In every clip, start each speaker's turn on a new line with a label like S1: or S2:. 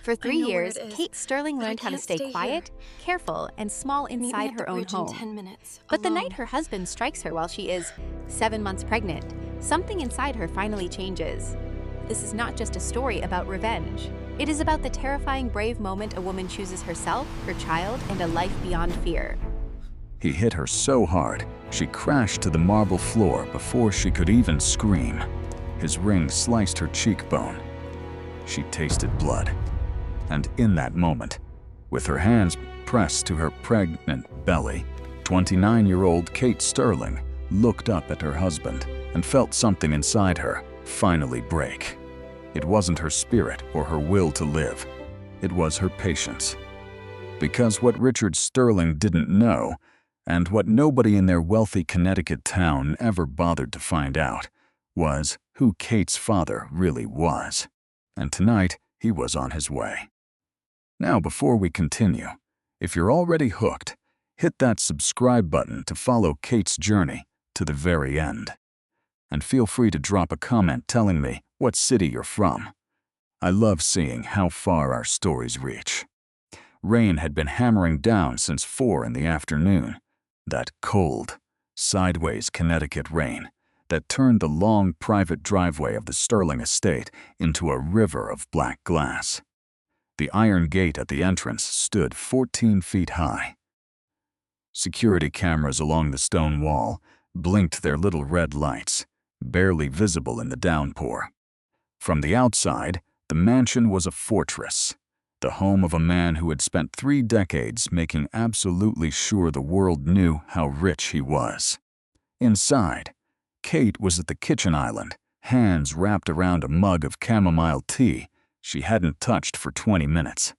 S1: For
S2: I
S1: 3
S2: know where it
S1: years,
S2: is,
S1: Kate Sterling
S2: but I
S1: learned how to
S2: can't
S1: stay
S2: stay here.
S1: quiet, careful, and small
S2: Meet me
S1: inside
S2: at the
S1: her own
S2: bridge in
S1: home.
S2: 10 minutes,
S1: But the night
S2: alone.
S1: her husband strikes her while she is 7 months pregnant, something inside her finally changes. This is not just a story about revenge. It is about the terrifying brave moment a woman chooses herself, her child, and a life beyond fear.
S3: He hit her so hard, she crashed to the marble floor before she could even scream. His ring sliced her cheekbone. She tasted blood. And in that moment, with her hands pressed to her pregnant belly, 29-year-old Kate Sterling looked up at her husband and felt something inside her finally break. It wasn't her spirit or her will to live. It was her patience. Because what Richard Sterling didn't know, and what nobody in their wealthy Connecticut town ever bothered to find out, was who Kate's father really was. And tonight, he was on his way. Now, before we continue, if you're already hooked, hit that subscribe button to follow Kate's journey to the very end. And feel free to drop a comment telling me what city you're from. I love seeing how far our stories reach. Rain had been hammering down since 4 in the afternoon. That cold, sideways Connecticut rain that turned the long private driveway of the Sterling estate into a river of black glass. The iron gate at the entrance stood 14 feet high. Security cameras along the stone wall blinked their little red lights, barely visible in the downpour. From the outside, the mansion was a fortress, the home of a man who had spent 3 decades making absolutely sure the world knew how rich he was. Inside, Kate was at the kitchen island, hands wrapped around a mug of chamomile tea she hadn't touched for 20 minutes.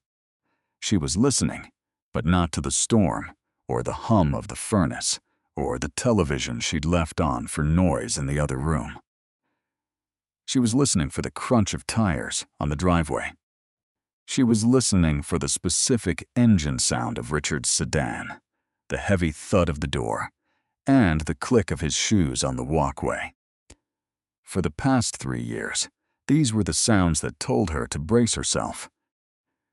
S3: She was listening, but not to the storm, or the hum of the furnace, or the television she'd left on for noise in the other room. She was listening for the crunch of tires on the driveway. She was listening for the specific engine sound of Richard's sedan, the heavy thud of the door, and the click of his shoes on the walkway. For the past 3 years, these were the sounds that told her to brace herself.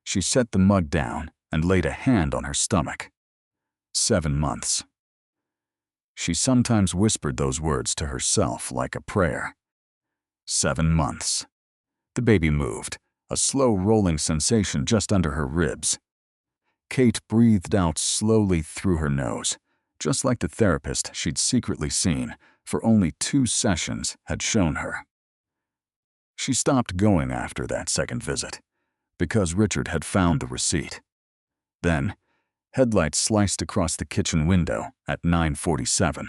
S3: She set the mug down and laid a hand on her stomach. 7 months. She sometimes whispered those words to herself like a prayer. 7 months. The baby moved, a slow rolling sensation just under her ribs. Kate breathed out slowly through her nose, just like the therapist she'd secretly seen for only 2 sessions had shown her. She stopped going after that second visit, because Richard had found the receipt. Then, headlights sliced across the kitchen window at 9:47.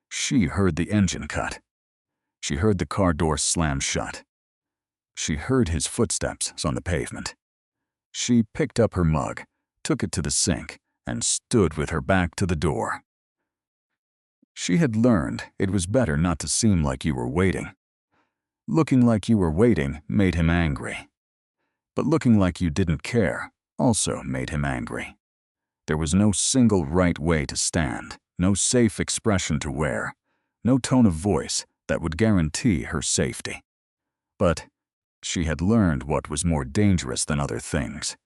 S3: She heard the engine cut. She heard the car door slam shut. She heard his footsteps on the pavement. She picked up her mug, took it to the sink, and stood with her back to the door. She had learned it was better not to seem like you were waiting. Looking like you were waiting made him angry. But looking like you didn't care also made him angry. There was no single right way to stand, no safe expression to wear, no tone of voice that would guarantee her safety. But she had learned what was more dangerous than other things.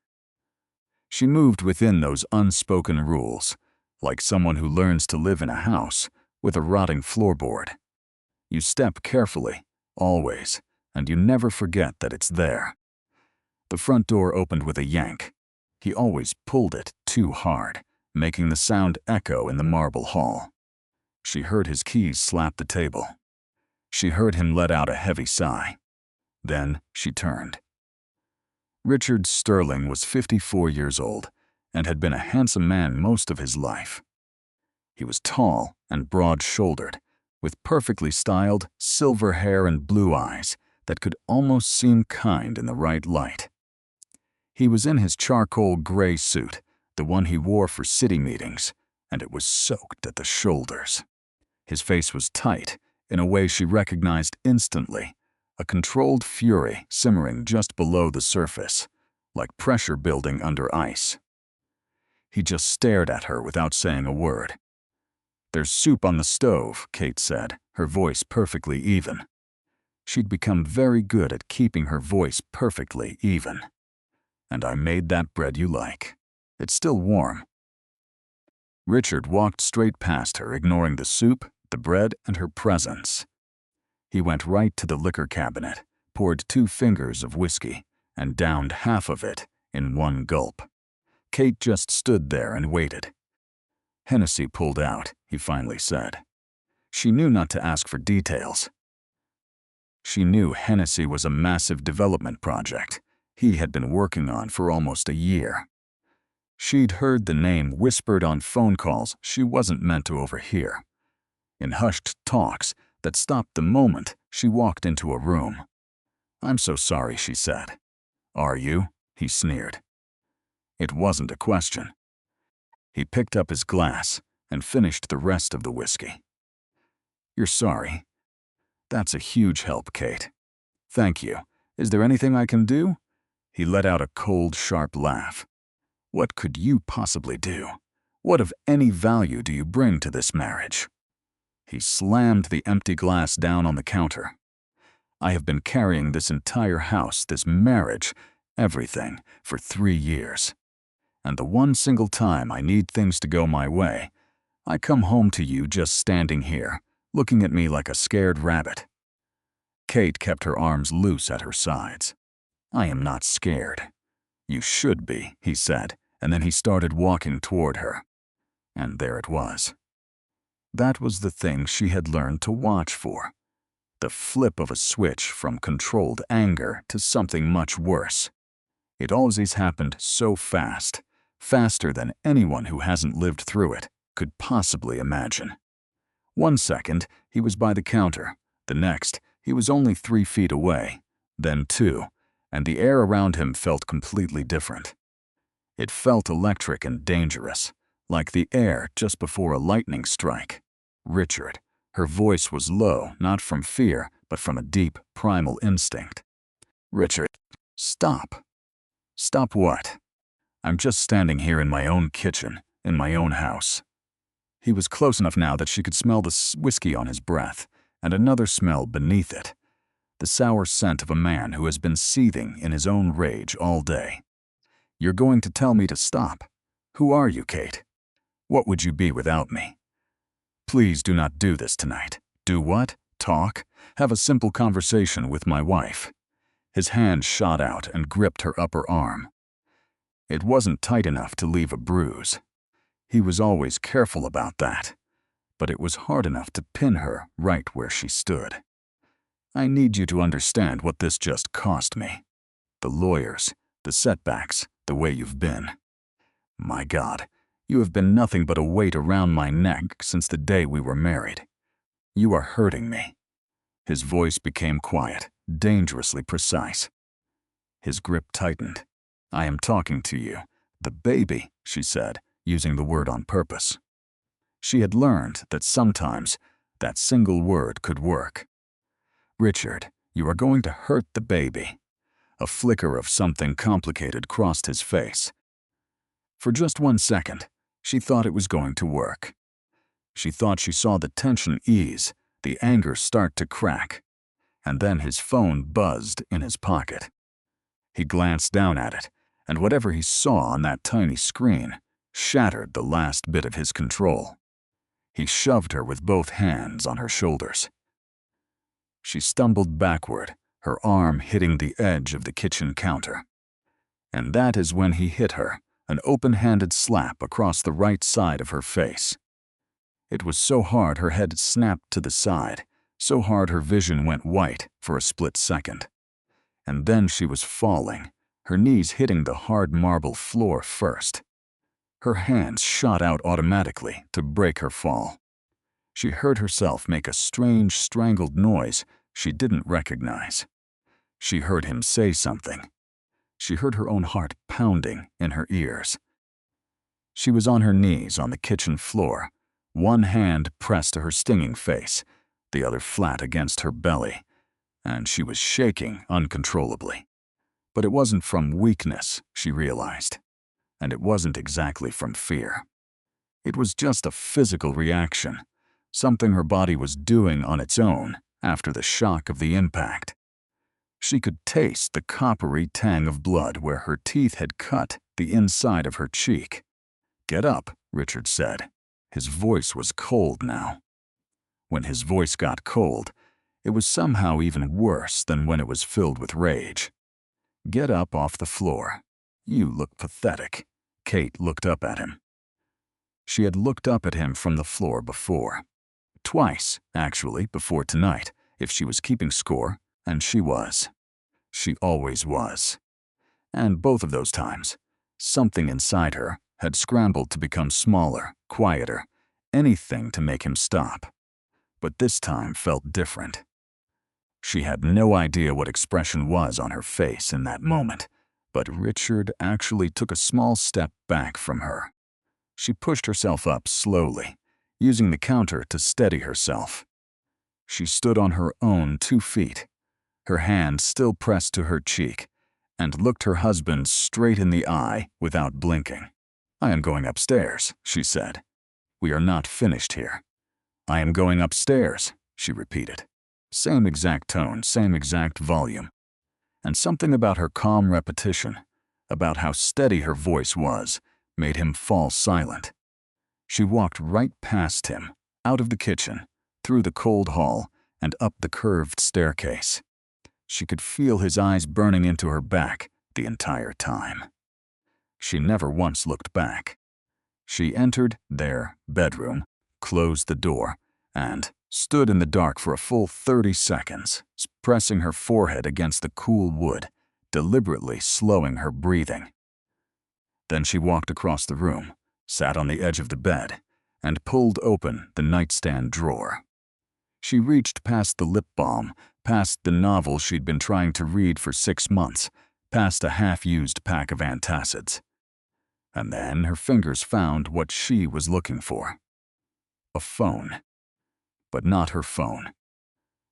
S3: She moved within those unspoken rules, like someone who learns to live in a house with a rotting floorboard. You step carefully, always, and you never forget that it's there. The front door opened with a yank. He always pulled it too hard, making the sound echo in the marble hall. She heard his keys slap the table. She heard him let out a heavy sigh. Then she turned. Richard Sterling was 54 years old and had been a handsome man most of his life. He was tall and broad-shouldered, with perfectly styled silver hair and blue eyes that could almost seem kind in the right light. He was in his charcoal gray suit, the one he wore for city meetings, and it was soaked at the shoulders. His face was tight, in a way she recognized instantly, a controlled fury simmering just below the surface, like pressure building under ice. He just stared at her without saying a word. "There's soup on the stove," Kate said, her voice perfectly even. She'd become very good at keeping her voice perfectly even. And I made that bread you like. It's still warm." Richard walked straight past her, ignoring the soup, the bread, and her presence. He went right to the liquor cabinet, poured 2 fingers of whiskey, and downed half of it in one gulp. Kate just stood there and waited. "Hennessy pulled out," he finally said. She knew not to ask for details. She knew Hennessy was a massive development project he had been working on for almost a year. She'd heard the name whispered on phone calls she wasn't meant to overhear, in hushed talks that stopped the moment she walked into a room. "I'm so sorry," she said. "Are you?" he sneered. It wasn't a question. He picked up his glass and finished the rest of the whiskey. "You're sorry. That's a huge help, Kate. Thank you. Is there anything I can do?" He let out a cold, sharp laugh. "What could you possibly do? What of any value do you bring to this marriage?" He slammed the empty glass down on the counter. "I have been carrying this entire house, this marriage, everything, for 3 years. And the one single time I need things to go my way, I come home to you just standing here, looking at me like a scared rabbit." Kate kept her arms loose at her sides. "I am not scared." "You should be," he said, and then he started walking toward her. And there it was. That was the thing she had learned to watch for. The flip of a switch from controlled anger to something much worse. It always happened so fast, faster than anyone who hasn't lived through it could possibly imagine. 1 second, he was by the counter. The next, he was only 3 feet away. Then 2, and the air around him felt completely different. It felt electric and dangerous, like the air just before a lightning strike. "Richard." Her voice was low, not from fear, but from a deep, primal instinct. "Richard, stop." "Stop what?" "I'm just standing here in my own kitchen, in my own house." He was close enough now that she could smell the whiskey on his breath, and another smell beneath it. The sour scent of a man who has been seething in his own rage all day. "You're going to tell me to stop? Who are you, Kate? What would you be without me? Please do not do this tonight." "Do what? Talk? Have a simple conversation with my wife." His hand shot out and gripped her upper arm. It wasn't tight enough to leave a bruise. He was always careful about that, but it was hard enough to pin her right where she stood. "I need you to understand what this just cost me. The lawyers, the setbacks, the way you've been. My God, you have been nothing but a weight around my neck since the day we were married. You are hurting me." His voice became quiet, dangerously precise. His grip tightened. "I am talking to you. The baby," she said, using the word on purpose. She had learned that sometimes that single word could work. "Richard, you are going to hurt the baby." A flicker of something complicated crossed his face. For just 1 second, she thought it was going to work. She thought she saw the tension ease, the anger start to crack, and then his phone buzzed in his pocket. He glanced down at it, and whatever he saw on that tiny screen shattered the last bit of his control. He shoved her with both hands on her shoulders. She stumbled backward, her arm hitting the edge of the kitchen counter. And that is when he hit her, an open-handed slap across the right side of her face. It was so hard her head snapped to the side, so hard her vision went white for a split second. And then she was falling, her knees hitting the hard marble floor first. Her hands shot out automatically to break her fall. She heard herself make a strange, strangled noise she didn't recognize. She heard him say something. She heard her own heart pounding in her ears. She was on her knees on the kitchen floor, one hand pressed to her stinging face, the other flat against her belly, and she was shaking uncontrollably. But it wasn't from weakness, she realized, and it wasn't exactly from fear. It was just a physical reaction, something her body was doing on its own after the shock of the impact. She could taste the coppery tang of blood where her teeth had cut the inside of her cheek. "Get up," Richard said. His voice was cold now. When his voice got cold, it was somehow even worse than when it was filled with rage. "Get up off the floor. You look pathetic." Kate looked up at him. She had looked up at him from the floor before. Twice, actually, before tonight, if she was keeping score, and she was. She always was. And both of those times, something inside her had scrambled to become smaller, quieter, anything to make him stop. But this time felt different. She had no idea what expression was on her face in that moment, but Richard actually took a small step back from her. She pushed herself up slowly, using the counter to steady herself. She stood on her own 2 feet, her hand still pressed to her cheek, and looked her husband straight in the eye without blinking. "I am going upstairs," she said. "We are not finished here." "I am going upstairs," she repeated. Same exact tone, same exact volume. And something about her calm repetition, about how steady her voice was, made him fall silent. She walked right past him, out of the kitchen, through the cold hall, and up the curved staircase. She could feel his eyes burning into her back the entire time. She never once looked back. She entered their bedroom, closed the door, and stood in the dark for a full 30 seconds, pressing her forehead against the cool wood, deliberately slowing her breathing. Then she walked across the room, sat on the edge of the bed, and pulled open the nightstand drawer. She reached past the lip balm, past the novel she'd been trying to read for 6 months, past a half-used pack of antacids. And then her fingers found what she was looking for. A phone. But not her phone.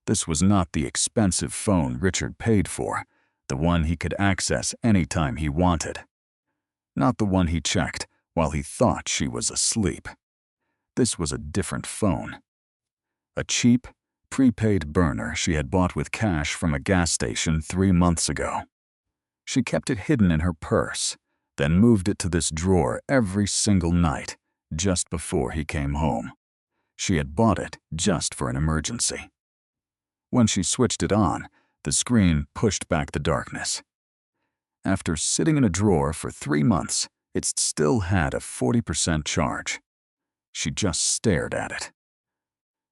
S3: This was not the expensive phone Richard paid for, the one he could access any time he wanted. Not the one he checked while he thought she was asleep. This was a different phone. A cheap, prepaid burner she had bought with cash from a gas station 3 months ago. She kept it hidden in her purse, then moved it to this drawer every single night, just before he came home. She had bought it just for an emergency. When she switched it on, the screen pushed back the darkness. After sitting in a drawer for 3 months, it still had a 40% charge. She just stared at it.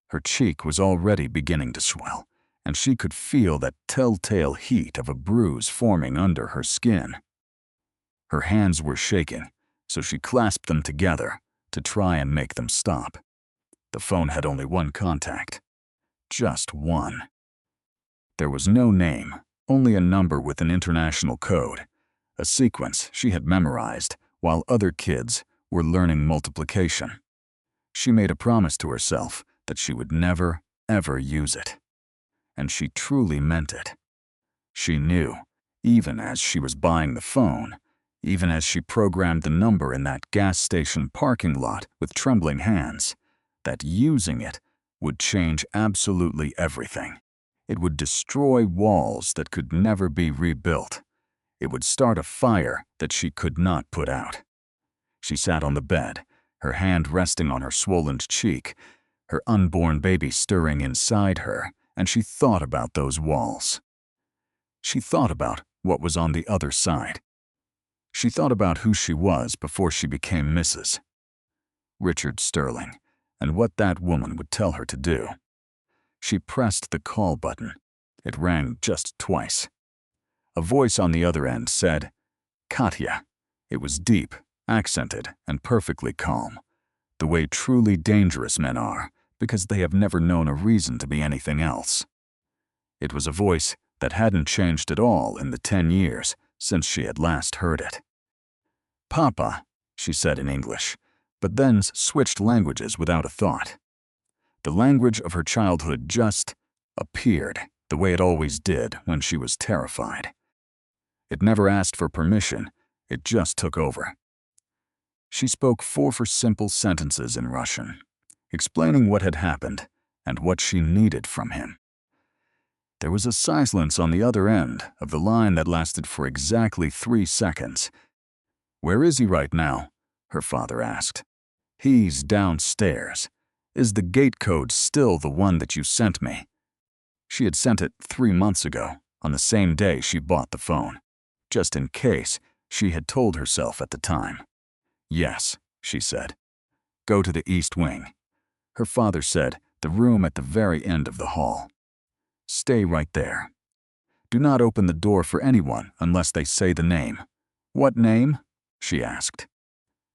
S3: Her cheek was already beginning to swell, and she could feel that telltale heat of a bruise forming under her skin. Her hands were shaking, so she clasped them together to try and make them stop. The phone had only one contact. Just one. There was no name, only a number with an international code, a sequence she had memorized while other kids were learning multiplication. She made a promise to herself that she would never, ever use it. And she truly meant it. She knew, even as she was buying the phone, even as she programmed the number in that gas station parking lot with trembling hands, that using it would change absolutely everything. It would destroy walls that could never be rebuilt. It would start a fire that she could not put out. She sat on the bed, her hand resting on her swollen cheek, her unborn baby stirring inside her, and she thought about those walls. She thought about what was on the other side. She thought about who she was before she became Mrs. Richard Sterling, and what that woman would tell her to do. She pressed the call button. It rang just twice. A voice on the other end said, "Katya." It was deep, accented, and perfectly calm, the way truly dangerous men are, because they have never known a reason to be anything else. It was a voice that hadn't changed at all in the 10 years since she had last heard it. "Papa," she said in English, but then switched languages without a thought. The language of her childhood just appeared the way it always did when she was terrified. It never asked for permission, it just took over. She spoke 4 simple sentences in Russian, explaining what had happened and what she needed from him. There was a silence on the other end of the line that lasted for exactly 3 seconds. "Where is he right now?" her father asked. "He's downstairs. Is the gate code still the one that you sent me?" She had sent it 3 months ago, on the same day she bought the phone. Just in case, she had told herself at the time. "Yes," she said. "Go to the east wing." Her father said, "The room at the very end of the hall. Stay right there. Do not open the door for anyone unless they say the name." "What name?" she asked.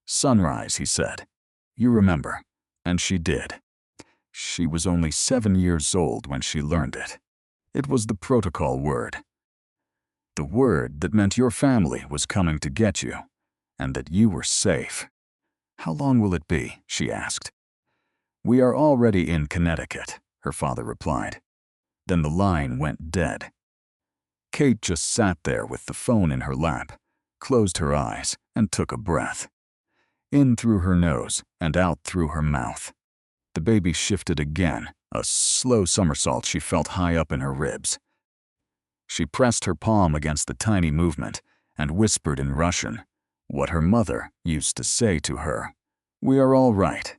S3: "Sunrise," he said. "You remember." And she did. She was only 7 years old when she learned it. It was the protocol word. The word that meant your family was coming to get you, and that you were safe. "How long will it be?" she asked. "We are already in Connecticut," her father replied. Then the line went dead. Kate just sat there with the phone in her lap, closed her eyes, and took a breath. In through her nose and out through her mouth. The baby shifted again, a slow somersault she felt high up in her ribs. She pressed her palm against the tiny movement and whispered in Russian, what her mother used to say to her, "We are all right.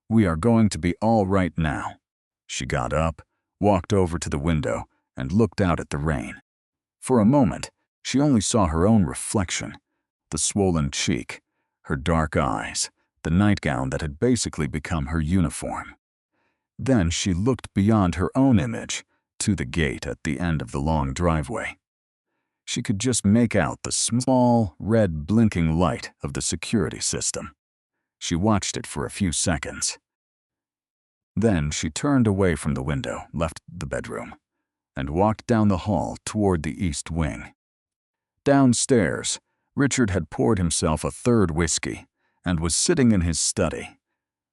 S3: We are going to be all right now." She got up, walked over to the window, and looked out at the rain. For a moment, she only saw her own reflection, the swollen cheek, her dark eyes, the nightgown that had basically become her uniform. Then she looked beyond her own image to the gate at the end of the long driveway. She could just make out the small, red blinking light of the security system. She watched it for a few seconds. Then she turned away from the window, left the bedroom, and walked down the hall toward the east wing. Downstairs, Richard had poured himself a third whiskey and was sitting in his study,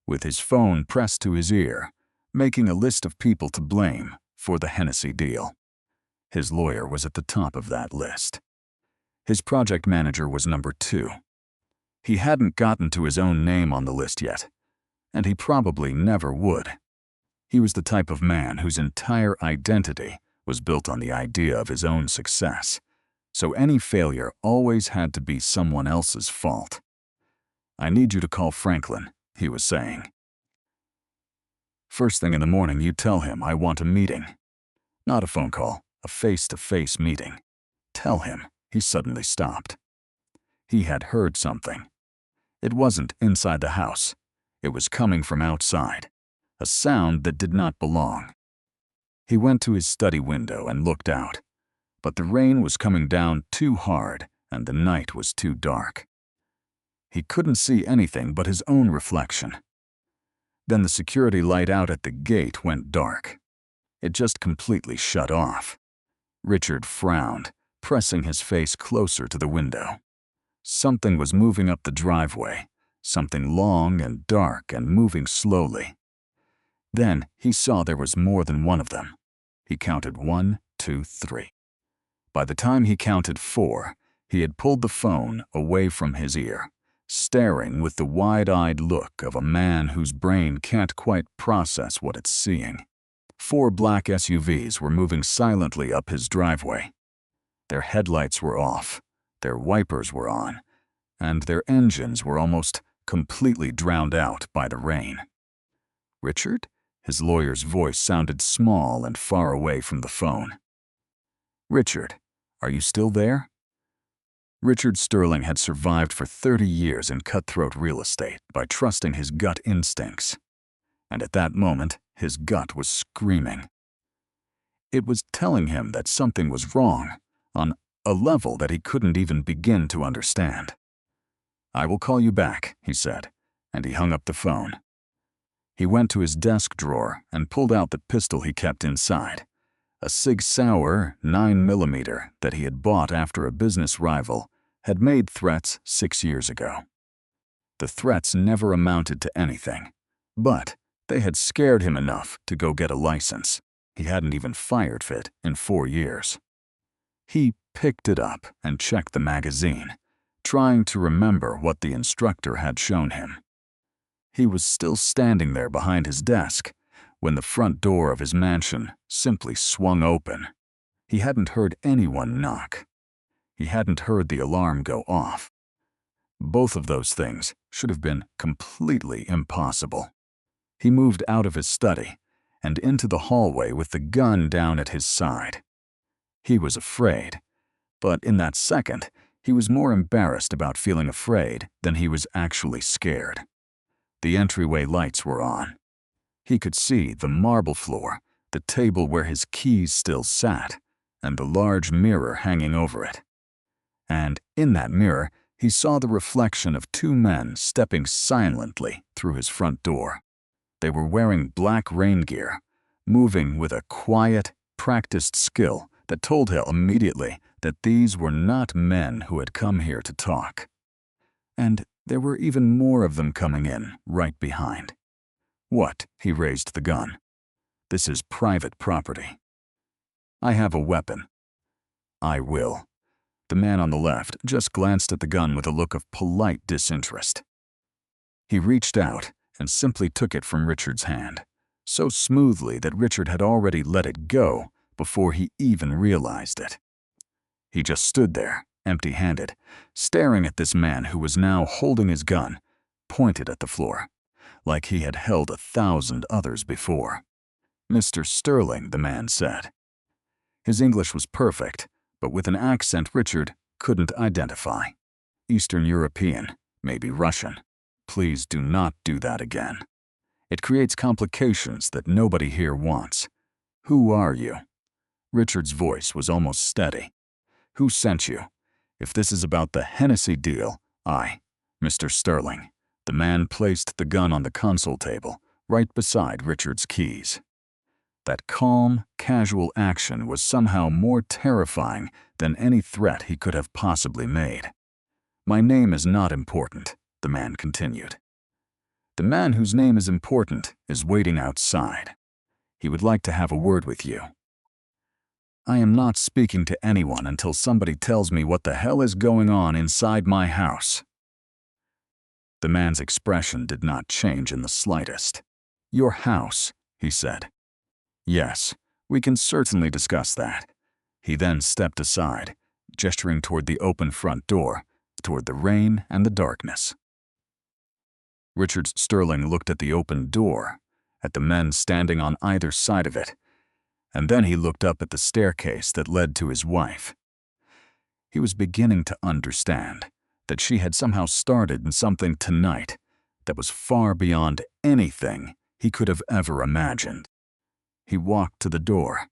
S3: with his phone pressed to his ear, making a list of people to blame for the Hennessy deal. His lawyer was at the top of that list. His project manager was number 2. He hadn't gotten to his own name on the list yet, and he probably never would. He was the type of man whose entire identity was built on the idea of his own success, so any failure always had to be someone else's fault. "I need you to call Franklin," he was saying. "First thing in the morning, you tell him I want a meeting. Not a phone call, a face-to-face meeting. Tell him." He suddenly stopped. He had heard something. It wasn't inside the house. It was coming from outside, a sound that did not belong. He went to his study window and looked out, but the rain was coming down too hard and the night was too dark. He couldn't see anything but his own reflection. Then the security light out at the gate went dark. It just completely shut off. Richard frowned, pressing his face closer to the window. Something was moving up the driveway, something long and dark and moving slowly. Then he saw there was more than one of them. He counted 1, 2, 3. By the time he counted 4, he had pulled the phone away from his ear, staring with the wide-eyed look of a man whose brain can't quite process what it's seeing. 4 black SUVs were moving silently up his driveway. Their headlights were off, their wipers were on, and their engines were almost completely drowned out by the rain. "Richard?" His lawyer's voice sounded small and far away from the phone. "Richard, are you still there?" Richard Sterling had survived for 30 years in cutthroat real estate by trusting his gut instincts. And at that moment, his gut was screaming. It was telling him that something was wrong, on a level that he couldn't even begin to understand. "I will call you back," he said, and he hung up the phone. He went to his desk drawer and pulled out the pistol he kept inside, a Sig Sauer 9mm that he had bought after a business rival had made threats 6 years ago. The threats never amounted to anything, but they had scared him enough to go get a license. He hadn't even fired fit in 4 years. He picked it up and checked the magazine, trying to remember what the instructor had shown him. He was still standing there behind his desk, when the front door of his mansion simply swung open. He hadn't heard anyone knock. He hadn't heard the alarm go off. Both of those things should have been completely impossible. He moved out of his study and into the hallway with the gun down at his side. He was afraid, but in that second, he was more embarrassed about feeling afraid than he was actually scared. The entryway lights were on. He could see the marble floor, the table where his keys still sat, and the large mirror hanging over it. And in that mirror, he saw the reflection of two men stepping silently through his front door. They were wearing black rain gear, moving with a quiet, practiced skill that told him immediately that these were not men who had come here to talk. And there were even more of them coming in right behind. What? He raised the gun. This is private property. I have a weapon. I will. The man on the left just glanced at the gun with a look of polite disinterest. He reached out and simply took it from Richard's hand, so smoothly that Richard had already let it go before he even realized it. He just stood there, empty-handed, staring at this man who was now holding his gun, pointed at the floor, like he had held 1,000 others before. "Mr. Sterling," the man said. His English was perfect, but with an accent Richard couldn't identify. Eastern European, maybe Russian. Please do not do that again. It creates complications that nobody here wants. Who are you? Richard's voice was almost steady. Who sent you? If this is about the Hennessy deal, Mr. Sterling. The man placed the gun on the console table, right beside Richard's keys. That calm, casual action was somehow more terrifying than any threat he could have possibly made. "My name is not important," the man continued. "The man whose name is important is waiting outside. He would like to have a word with you." "I am not speaking to anyone until somebody tells me what the hell is going on inside my house." The man's expression did not change in the slightest. "Your house," he said. "Yes, we can certainly discuss that." He then stepped aside, gesturing toward the open front door, toward the rain and the darkness. Richard Sterling looked at the open door, at the men standing on either side of it, and then he looked up at the staircase that led to his wife. He was beginning to understand that she had somehow started in something tonight that was far beyond anything he could have ever imagined. He walked to the door.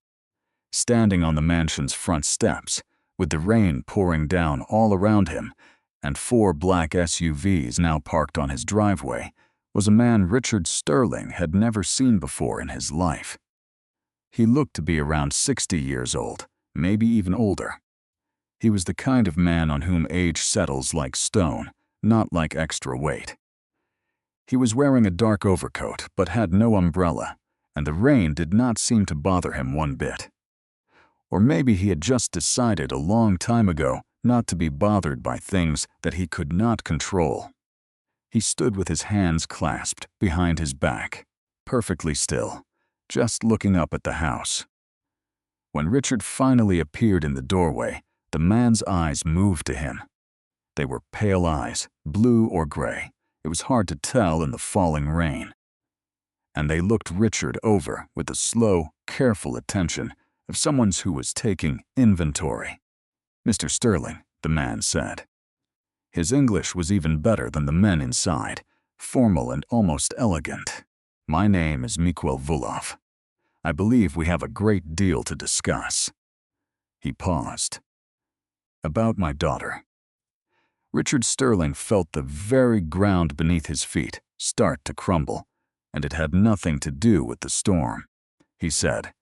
S3: Standing on the mansion's front steps, with the rain pouring down all around him and 4 black SUVs now parked on his driveway, was a man Richard Sterling had never seen before in his life. He looked to be around 60 years old, maybe even older. He was the kind of man on whom age settles like stone, not like extra weight. He was wearing a dark overcoat but had no umbrella, and the rain did not seem to bother him one bit. Or maybe he had just decided a long time ago not to be bothered by things that he could not control. He stood with his hands clasped behind his back, perfectly still, just looking up at the house. When Richard finally appeared in the doorway, the man's eyes moved to him. They were pale eyes, blue or gray. It was hard to tell in the falling rain. And they looked Richard over with the slow, careful attention of someone who was taking inventory. "Mr. Sterling," the man said. His English was even better than the men inside, formal and almost elegant. "My name is Mikhail Vulov. I believe we have a great deal to discuss." He paused. "About my daughter." Richard Sterling felt the very ground beneath his feet start to crumble, and it had nothing to do with the storm. He said,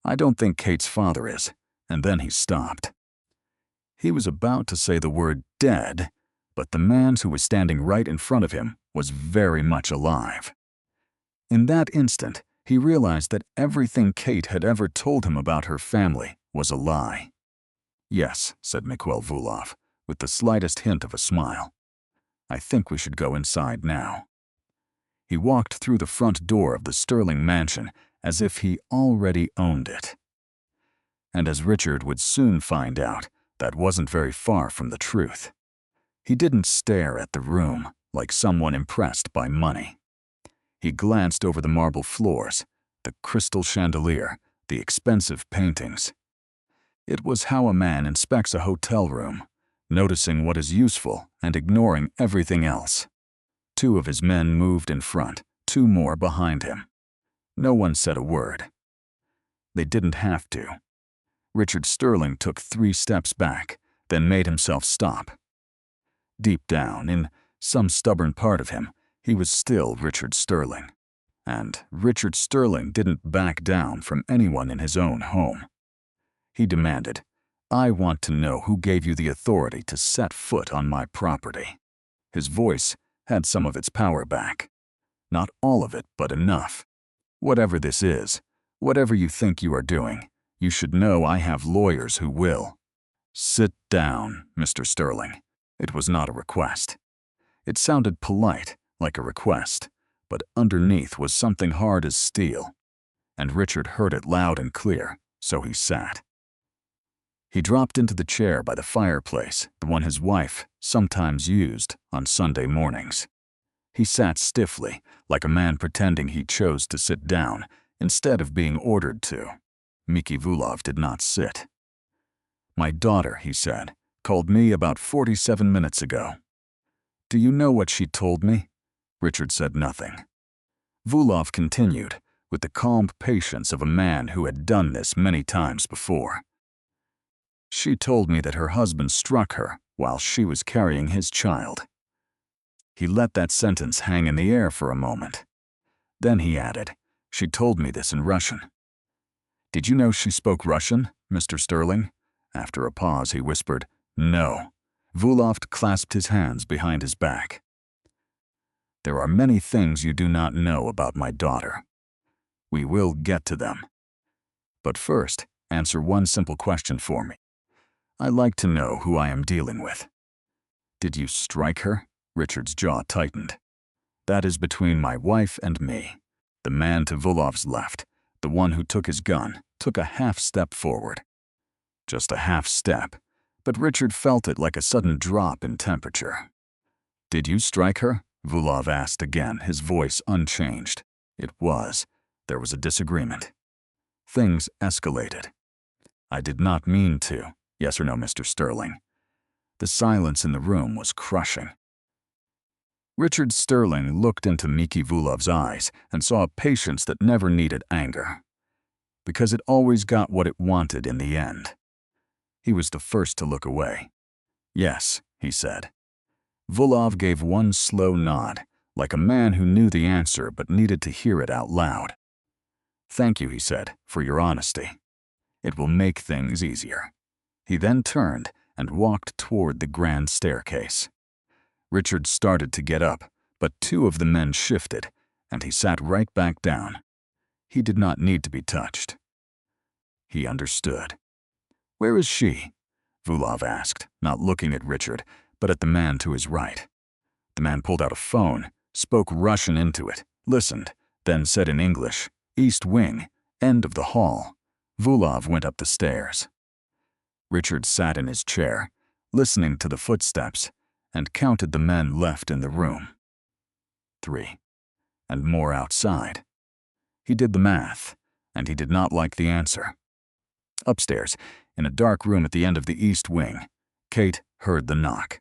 S3: "I don't think Kate's father is," and then he stopped. He was about to say the word dead, but the man who was standing right in front of him was very much alive. In that instant, he realized that everything Kate had ever told him about her family was a lie. "Yes," said Mikhail Vulov, with the slightest hint of a smile. "I think we should go inside now." He walked through the front door of the Sterling mansion as if he already owned it. And as Richard would soon find out, that wasn't very far from the truth. He didn't stare at the room like someone impressed by money. He glanced over the marble floors, the crystal chandelier, the expensive paintings. It was how a man inspects a hotel room, noticing what is useful and ignoring everything else. 2 of his men moved in front, 2 more behind him. No one said a word. They didn't have to. Richard Sterling took 3 steps back, then made himself stop. Deep down, in some stubborn part of him, he was still Richard Sterling. And Richard Sterling didn't back down from anyone in his own home. He demanded, "I want to know who gave you the authority to set foot on my property." His voice had some of its power back. Not all of it, but enough. "Whatever this is, whatever you think you are doing, you should know I have lawyers who will." "Sit down, Mr. Sterling." It was not a request. It sounded polite, like a request, but underneath was something hard as steel. And Richard heard it loud and clear, so he sat. He dropped into the chair by the fireplace, the one his wife sometimes used on Sunday mornings. He sat stiffly, like a man pretending he chose to sit down instead of being ordered to. Miki Vulov did not sit. "My daughter," he said, "called me about 47 minutes ago." "Do you know what she told me?" Richard said nothing. Vulov continued, with the calm patience of a man who had done this many times before. "She told me that her husband struck her while she was carrying his child." He let that sentence hang in the air for a moment. Then he added, "She told me this in Russian." "Did you know she spoke Russian, Mr. Sterling?" After a pause, he whispered, "No." Vulov clasped his hands behind his back. "There are many things you do not know about my daughter. We will get to them. But first, answer one simple question for me. I like to know who I am dealing with." "Did you strike her?" Richard's jaw tightened. "That is between my wife and me." The man to Vulov's left, the one who took his gun, took a half step forward. Just a half step, but Richard felt it like a sudden drop in temperature. "Did you strike her?" Vulov asked again, his voice unchanged. It was. There was a disagreement. Things escalated. "I did not mean to. Yes or no, Mr. Sterling?" The silence in the room was crushing. Richard Sterling looked into Miki Vulov's eyes and saw a patience that never needed anger, because it always got what it wanted in the end. He was the first to look away. "Yes," he said. Vulov gave one slow nod, like a man who knew the answer but needed to hear it out loud. "Thank you," he said, "for your honesty. It will make things easier." He then turned and walked toward the grand staircase. Richard started to get up, but 2 of the men shifted, and he sat right back down. He did not need to be touched. He understood. "Where is she?" Vulov asked, not looking at Richard, but at the man to his right. The man pulled out a phone, spoke Russian into it, listened, then said in English, "East wing, end of the hall." Vulov went up the stairs. Richard sat in his chair, listening to the footsteps, and counted the men left in the room. 3. And more outside. He did the math, and he did not like the answer. Upstairs, in a dark room at the end of the east wing, Kate heard the knock.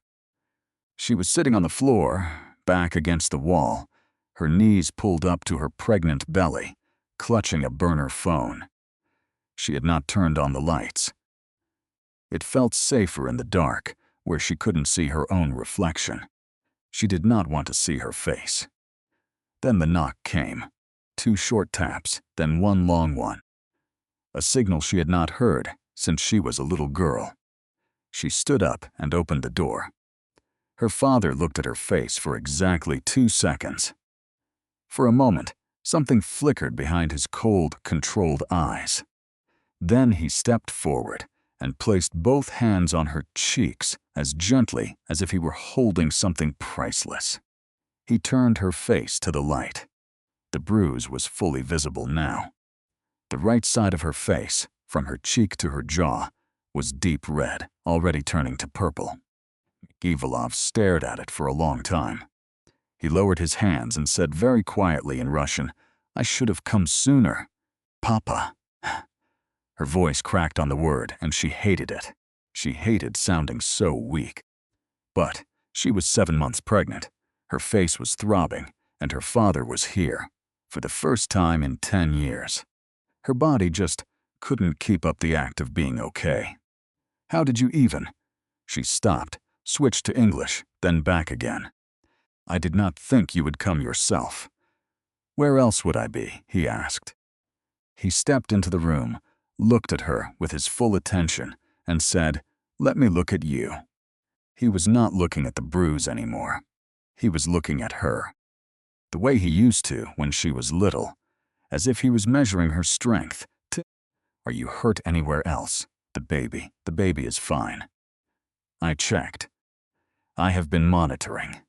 S3: She was sitting on the floor, back against the wall, her knees pulled up to her pregnant belly, clutching a burner phone. She had not turned on the lights. It felt safer in the dark, where she couldn't see her own reflection. She did not want to see her face. Then the knock came. 2 short taps, then 1 long one. A signal she had not heard since she was a little girl. She stood up and opened the door. Her father looked at her face for exactly 2 seconds. For a moment, something flickered behind his cold, controlled eyes. Then he stepped forward and placed both hands on her cheeks as gently as if he were holding something priceless. He turned her face to the light. The bruise was fully visible now. The right side of her face, from her cheek to her jaw, was deep red, already turning to purple. Givalov stared at it for a long time. He lowered his hands and said very quietly in Russian, "I should have come sooner. Papa." Her voice cracked on the word, and she hated it. She hated sounding so weak. But she was 7 months pregnant. Her face was throbbing, and her father was here, for the first time in 10 years. Her body just couldn't keep up the act of being okay. "How did you even?" She stopped, switched to English, then back again. "I did not think you would come yourself." "Where else would I be?" he asked. He stepped into the room, looked at her with his full attention, and said, "Let me look at you." He was not looking at the bruise anymore. He was looking at her, the way he used to when she was little, as if he was measuring her strength. "Are you hurt anywhere else?" The baby is fine." I checked. "I have been monitoring."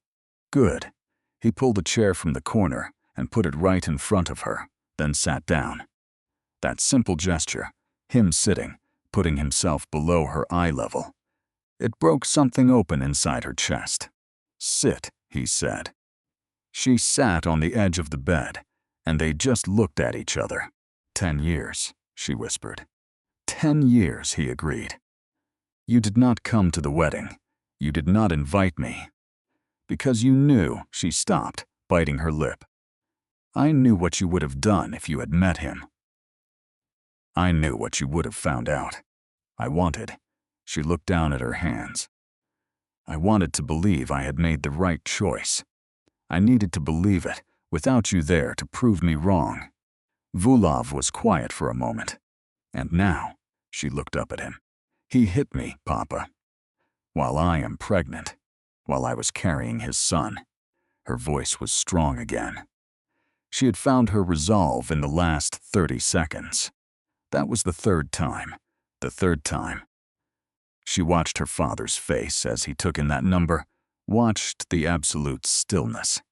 S3: "Good." He pulled a chair from the corner and put it right in front of her, then sat down. That simple gesture, him sitting, putting himself below her eye level, it broke something open inside her chest. "Sit," he said. She sat on the edge of the bed, and they just looked at each other. 10 years, she whispered. 10 years, he agreed. "You did not come to the wedding. You did not invite me." "Because you knew," she stopped, biting her lip. "I knew what you would have done if you had met him. I knew what you would have found out. I wanted." She looked down at her hands. "I wanted to believe I had made the right choice. I needed to believe it, without you there to prove me wrong." Vulov was quiet for a moment. "And now," she looked up at him, "he hit me, Papa. While I am pregnant. While I was carrying his son." Her voice was strong again. She had found her resolve in the last 30 seconds. That was the third time. The third time. She watched her father's face as he took in that number, watched the absolute stillness.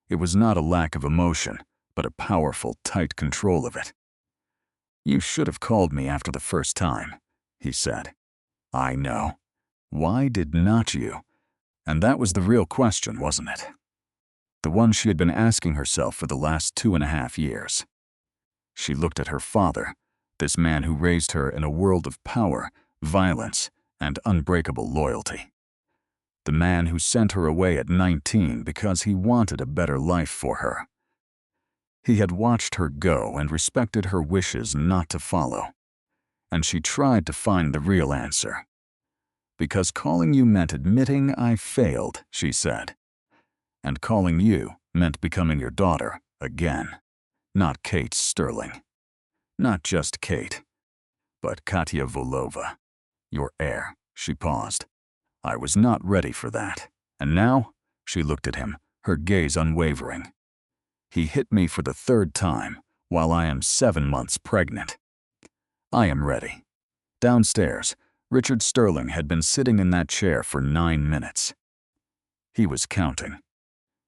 S3: It was not a lack of emotion, but a powerful, tight control of it. "You should have called me after the first time," he said. "I know. Why did not you?" And that was the real question, wasn't it? The one she had been asking herself for the last 2.5 years. She looked at her father, this man who raised her in a world of power, violence, and unbreakable loyalty. The man who sent her away at 19 because he wanted a better life for her. He had watched her go and respected her wishes not to follow. And she tried to find the real answer. "Because calling you meant admitting I failed," she said. "And calling you meant becoming your daughter again. Not Kate Sterling. Not just Kate, but Katya Volova. Your heir." She paused. "I was not ready for that. And now," she looked at him, her gaze unwavering. "He hit me for the third time, while I am 7 months pregnant. I am ready." Downstairs, Richard Sterling had been sitting in that chair for 9 minutes. He was counting.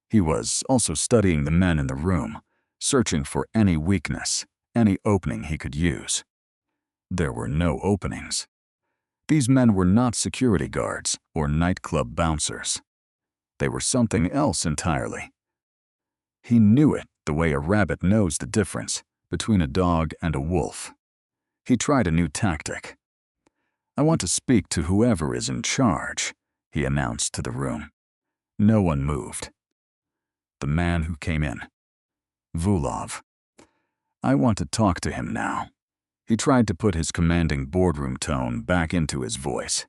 S3: He was also studying the men in the room, searching for any weakness, any opening he could use. There were no openings. These men were not security guards or nightclub bouncers. They were something else entirely. He knew it the way a rabbit knows the difference between a dog and a wolf. He tried a new tactic. "I want to speak to whoever is in charge," he announced to the room. No one moved. The man who came in. Vulov. "I want to talk to him now." He tried to put his commanding boardroom tone back into his voice.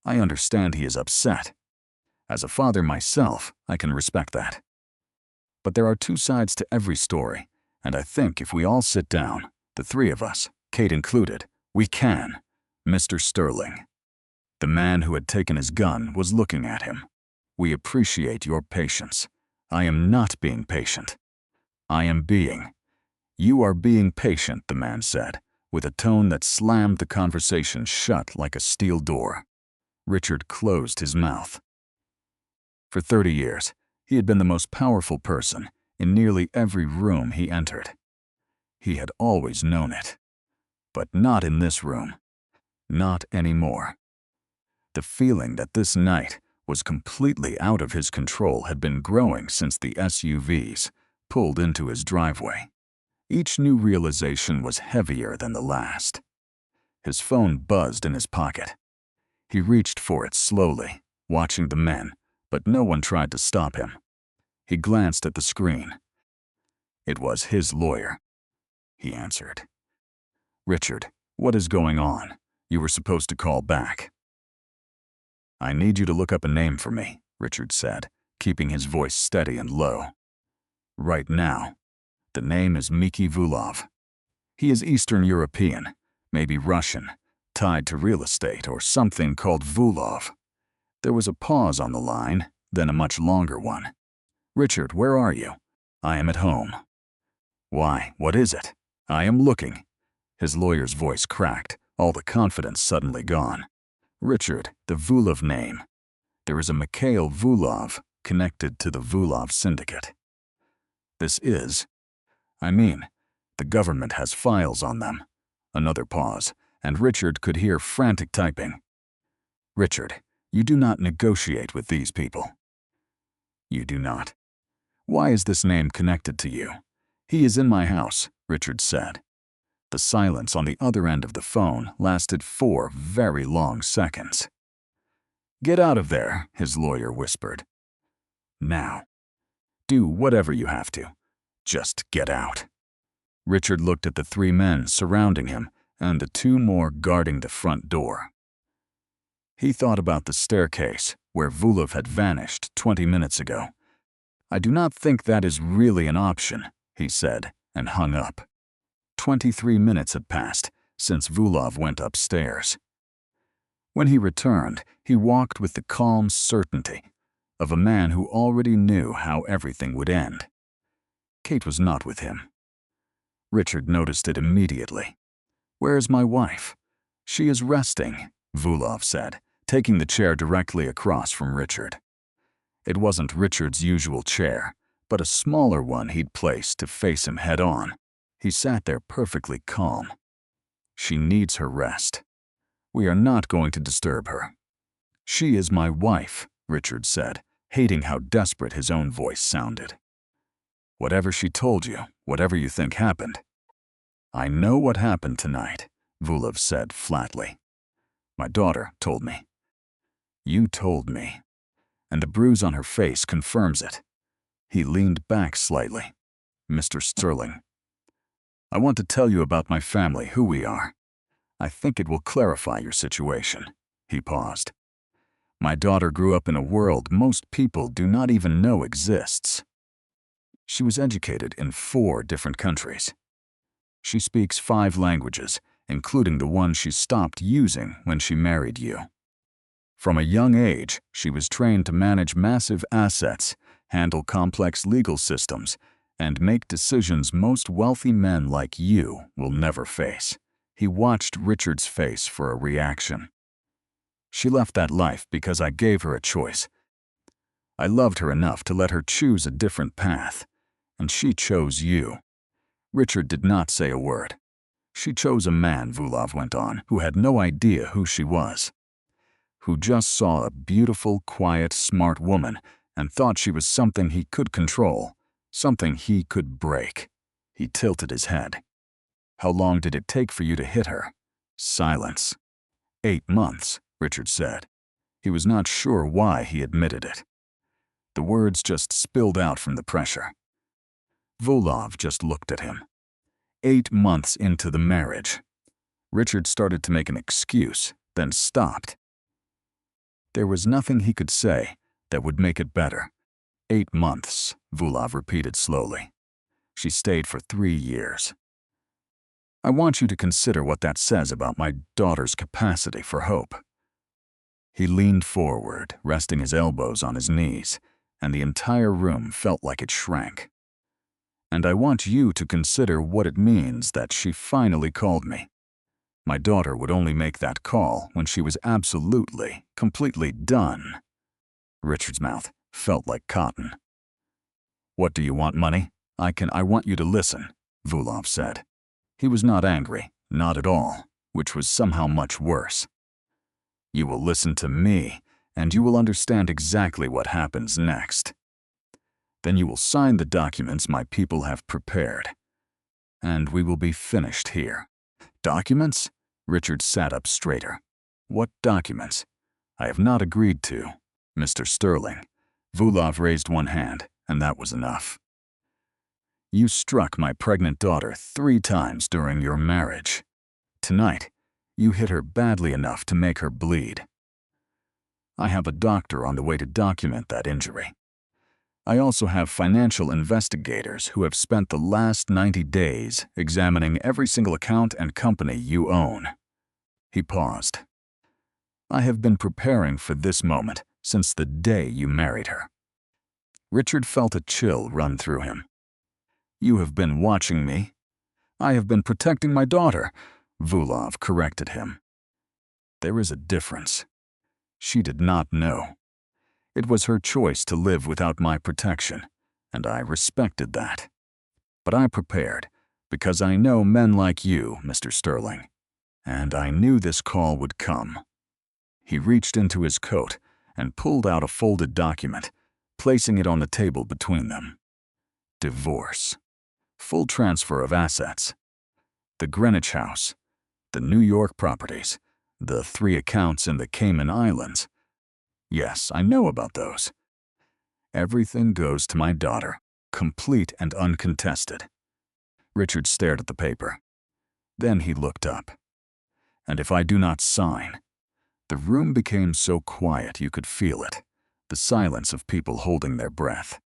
S3: "I understand he is upset. As a father myself, I can respect that. But there are 2 sides to every story, and I think if we all sit down, the 3 of us, Kate included, we can. Mr. Sterling." The man who had taken his gun was looking at him. "We appreciate your patience. I am not being patient. I am being." "You are being patient," the man said, with a tone that slammed the conversation shut like a steel door. Richard closed his mouth. For 30 years, he had been the most powerful person in nearly every room he entered. He had always known it. But not in this room. Not anymore. The feeling that this night was completely out of his control had been growing since the SUVs pulled into his driveway. Each new realization was heavier than the last. His phone buzzed in his pocket. He reached for it slowly, watching the men, but no one tried to stop him. He glanced at the screen. It was his lawyer. He answered. "Richard, what is going on? You were supposed to call back." "I need you to look up a name for me," Richard said, keeping his voice steady and low. "Right now. The name is Miki Vulov. He is Eastern European, maybe Russian, tied to real estate or something called Vulov." There was a pause on the line, then a much longer one. "Richard, where are you?" "I am at home." "Why, what is it?" "I am looking." His lawyer's voice cracked, all the confidence suddenly gone. "Richard, the Vulov name. There is a Mikhail Vulov connected to the Vulov syndicate. This is, the government has files on them." Another pause, and Richard could hear frantic typing. "Richard, you do not negotiate with these people." "You do not. Why is this name connected to you?" "He is in my house," Richard said. The silence on the other end of the phone lasted 4 very long seconds. "Get out of there," his lawyer whispered. "Now. Do whatever you have to. Just get out." Richard looked at the 3 men surrounding him and the 2 more guarding the front door. He thought about the staircase where Vulov had vanished 20 minutes ago. "I do not think that is really an option," he said, and hung up. 23 minutes had passed since Vulov went upstairs. When he returned, he walked with the calm certainty of a man who already knew how everything would end. Kate was not with him. Richard noticed it immediately. "Where is my wife?" "She is resting," Vulov said, taking the chair directly across from Richard. It wasn't Richard's usual chair, but a smaller one he'd placed to face him head-on. He sat there perfectly calm. "She needs her rest. We are not going to disturb her." "She is my wife," Richard said, hating how desperate his own voice sounded. "Whatever she told you, whatever you think happened." "I know what happened tonight," Vulov said flatly. "My daughter told me." "You told me. And the bruise on her face confirms it." He leaned back slightly. "Mr. Sterling, I want to tell you about my family, who we are. I think it will clarify your situation." He paused. "My daughter grew up in a world most people do not even know exists. She was educated in 4 different countries. She speaks 5 languages, including the one she stopped using when she married you. From a young age, she was trained to manage massive assets, handle complex legal systems, and make decisions most wealthy men like you will never face." He watched Richard's face for a reaction. "She left that life because I gave her a choice. I loved her enough to let her choose a different path, and she chose you." Richard did not say a word. "She chose a man," Vulov went on, "who had no idea who she was. Who just saw a beautiful, quiet, smart woman and thought she was something he could control, something he could break." He tilted his head. "How long did it take for you to hit her?" Silence. 8 months, Richard said. He was not sure why he admitted it. The words just spilled out from the pressure. Vulov just looked at him. 8 months into the marriage. Richard started to make an excuse, then stopped. There was nothing he could say that would make it better. 8 months, Vulov repeated slowly. She stayed for 3 years. I want you to consider what that says about my daughter's capacity for hope. He leaned forward, resting his elbows on his knees, and the entire room felt like it shrank. And I want you to consider what it means that she finally called me. My daughter would only make that call when she was absolutely, completely done. Richard's mouth felt like cotton. What do you want, money? I want you to listen, Vulov said. He was not angry, not at all, which was somehow much worse. You will listen to me, and you will understand exactly what happens next. Then you will sign the documents my people have prepared, and we will be finished here. Documents? Richard sat up straighter. What documents? I have not agreed to. Mr. Sterling. Vulov raised one hand, and that was enough. You struck my pregnant daughter 3 times during your marriage. Tonight, you hit her badly enough to make her bleed. I have a doctor on the way to document that injury. I also have financial investigators who have spent the last 90 days examining every single account and company you own. He paused. I have been preparing for this moment since the day you married her. Richard felt a chill run through him. You have been watching me. I have been protecting my daughter, Vulov corrected him. There is a difference. She did not know. It was her choice to live without my protection, and I respected that. But I prepared, because I know men like you, Mr. Sterling, and I knew this call would come. He reached into his coat and pulled out a folded document, placing it on the table between them. Divorce. Full transfer of assets. The Greenwich house. The New York properties. The 3 accounts in the Cayman Islands. Yes, I know about those. Everything goes to my daughter, complete and uncontested. Richard stared at the paper. Then he looked up. And if I do not sign? The room became so quiet you could feel it, the silence of people holding their breath.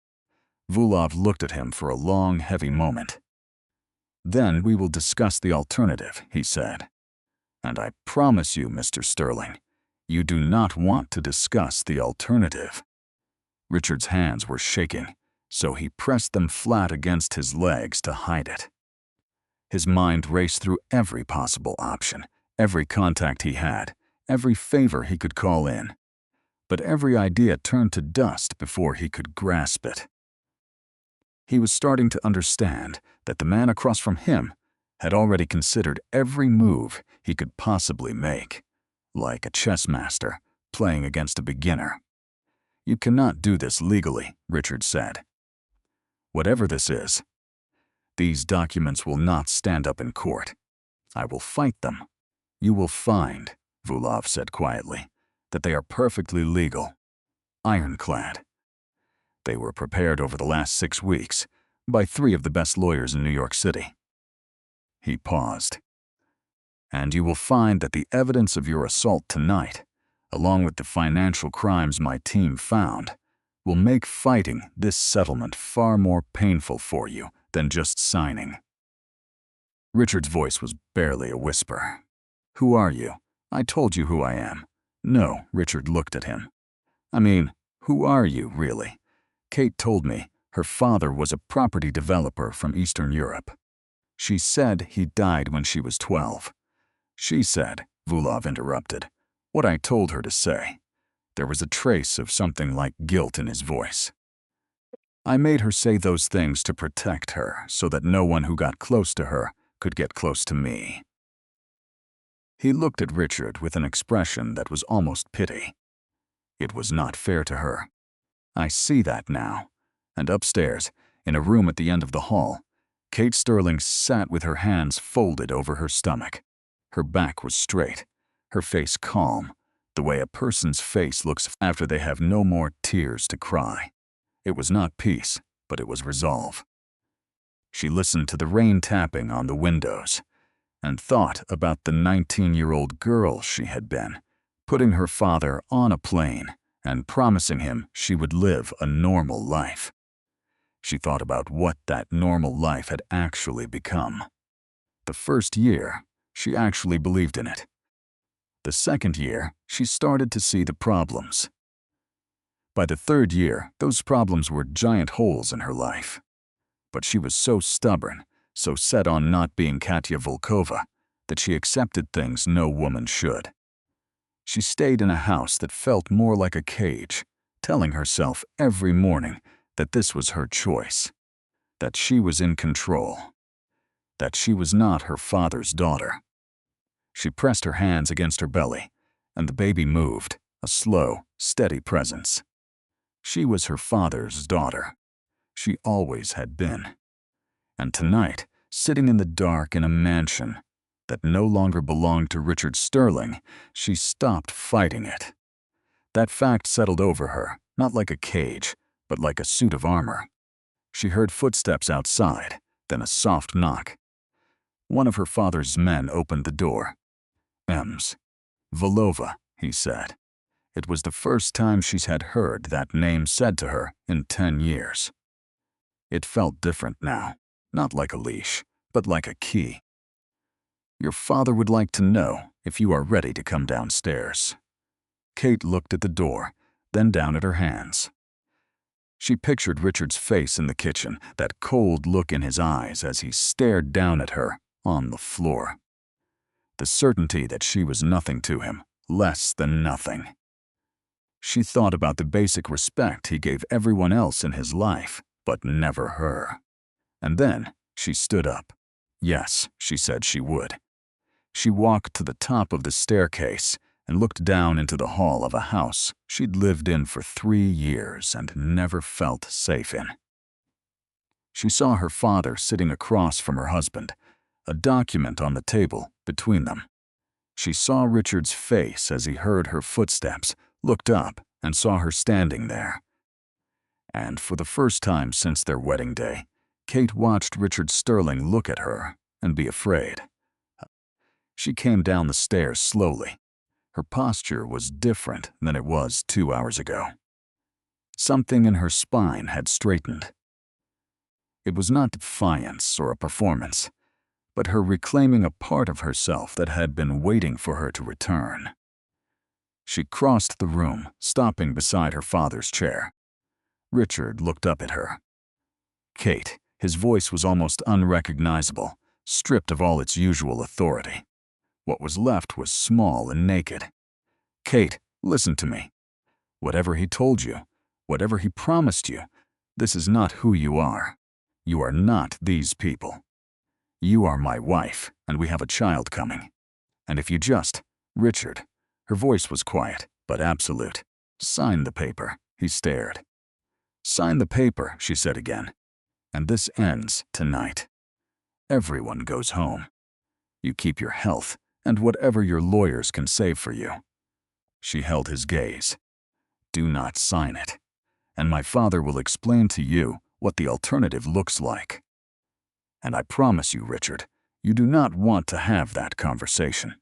S3: Vulov looked at him for a long, heavy moment. Then we will discuss the alternative, he said. And I promise you, Mr. Sterling, you do not want to discuss the alternative. Richard's hands were shaking, so he pressed them flat against his legs to hide it. His mind raced through every possible option, every contact he had, every favor he could call in. But every idea turned to dust before he could grasp it. He was starting to understand that the man across from him had already considered every move he could possibly make, like a chess master playing against a beginner. You cannot do this legally, Richard said. Whatever this is, these documents will not stand up in court. I will fight them. You will find, Vulov said quietly, that they are perfectly legal, ironclad. They were prepared over the last 6 weeks by 3 of the best lawyers in New York City. He paused. And you will find that the evidence of your assault tonight, along with the financial crimes my team found, will make fighting this settlement far more painful for you than just signing. Richard's voice was barely a whisper. Who are you? I told you who I am. No, Richard looked at him. I mean, who are you, really? Kate told me her father was a property developer from Eastern Europe. She said he died when she was 12. She said, Vulov interrupted, what I told her to say. There was a trace of something like guilt in his voice. I made her say those things to protect her so that no one who got close to her could get close to me. He looked at Richard with an expression that was almost pity. It was not fair to her. I see that now. And upstairs, in a room at the end of the hall, Kate Sterling sat with her hands folded over her stomach. Her back was straight, her face calm, the way a person's face looks after they have no more tears to cry. It was not peace, but it was resolve. She listened to the rain tapping on the windows and thought about the 19-year-old girl she had been, putting her father on a plane and promising him she would live a normal life. She thought about what that normal life had actually become. The first year, she actually believed in it. The second year, she started to see the problems. By the third year, those problems were giant holes in her life. But she was so stubborn, so set on not being Katya Volkova, that she accepted things no woman should. She stayed in a house that felt more like a cage, telling herself every morning that this was her choice, that she was in control. that she was not her father's daughter. She pressed her hands against her belly, and the baby moved, a slow, steady presence. She was her father's daughter. She always had been. And tonight, sitting in the dark in a mansion that no longer belonged to Richard Sterling, she stopped fighting it. That fact settled over her, not like a cage, but like a suit of armor. She heard footsteps outside, then a soft knock. One of her father's men opened the door. "Ems. Volova," he said. It was the first time she's had heard that name said to her in 10 years. It felt different now, not like a leash, but like a key. "Your father would like to know if you are ready to come downstairs." Kate looked at the door, then down at her hands. She pictured Richard's face in the kitchen, that cold look in his eyes as he stared down at her on the floor. The certainty that she was nothing to him, less than nothing. She thought about the basic respect he gave everyone else in his life, but never her. And then she stood up. Yes, she said she would. She walked to the top of the staircase and looked down into the hall of a house she'd lived in for 3 years and never felt safe in. She saw her father sitting across from her husband, a document on the table between them. She saw Richard's face as he heard her footsteps, looked up, and saw her standing there. And for the first time since their wedding day, Kate watched Richard Sterling look at her and be afraid. She came down the stairs slowly. Her posture was different than it was 2 hours ago. Something in her spine had straightened. It was not defiance or a performance, but her reclaiming a part of herself that had been waiting for her to return. She crossed the room, stopping beside her father's chair. Richard looked up at her. "Kate," his voice was almost unrecognizable, stripped of all its usual authority. What was left was small and naked. "Kate, listen to me. Whatever he told you, whatever he promised you, this is not who you are. You are not these people. You are my wife, and we have a child coming. And if you just, Richard," her voice was quiet, but absolute. "Sign the paper." He stared. "Sign the paper," she said again. "And this ends tonight. Everyone goes home. You keep your health and whatever your lawyers can save for you." She held his gaze. "Do not sign it. And my father will explain to you what the alternative looks like. And I promise you, Richard, you do not want to have that conversation."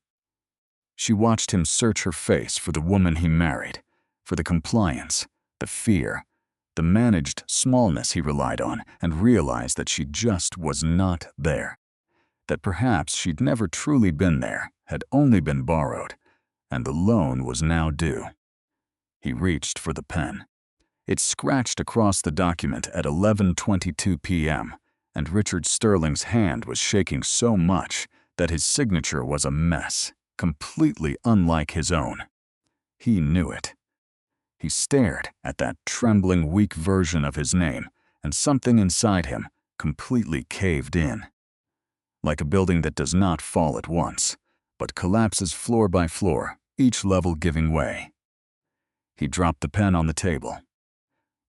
S3: She watched him search her face for the woman he married, for the compliance, the fear, the managed smallness he relied on, and realized that she just was not there. That perhaps she'd never truly been there, had only been borrowed, and the loan was now due. He reached for the pen. It scratched across the document at 11:22 p.m., and Richard Sterling's hand was shaking so much that his signature was a mess, completely unlike his own. He knew it. He stared at that trembling, weak version of his name, and something inside him completely caved in. Like a building that does not fall at once, but collapses floor by floor, each level giving way. He dropped the pen on the table.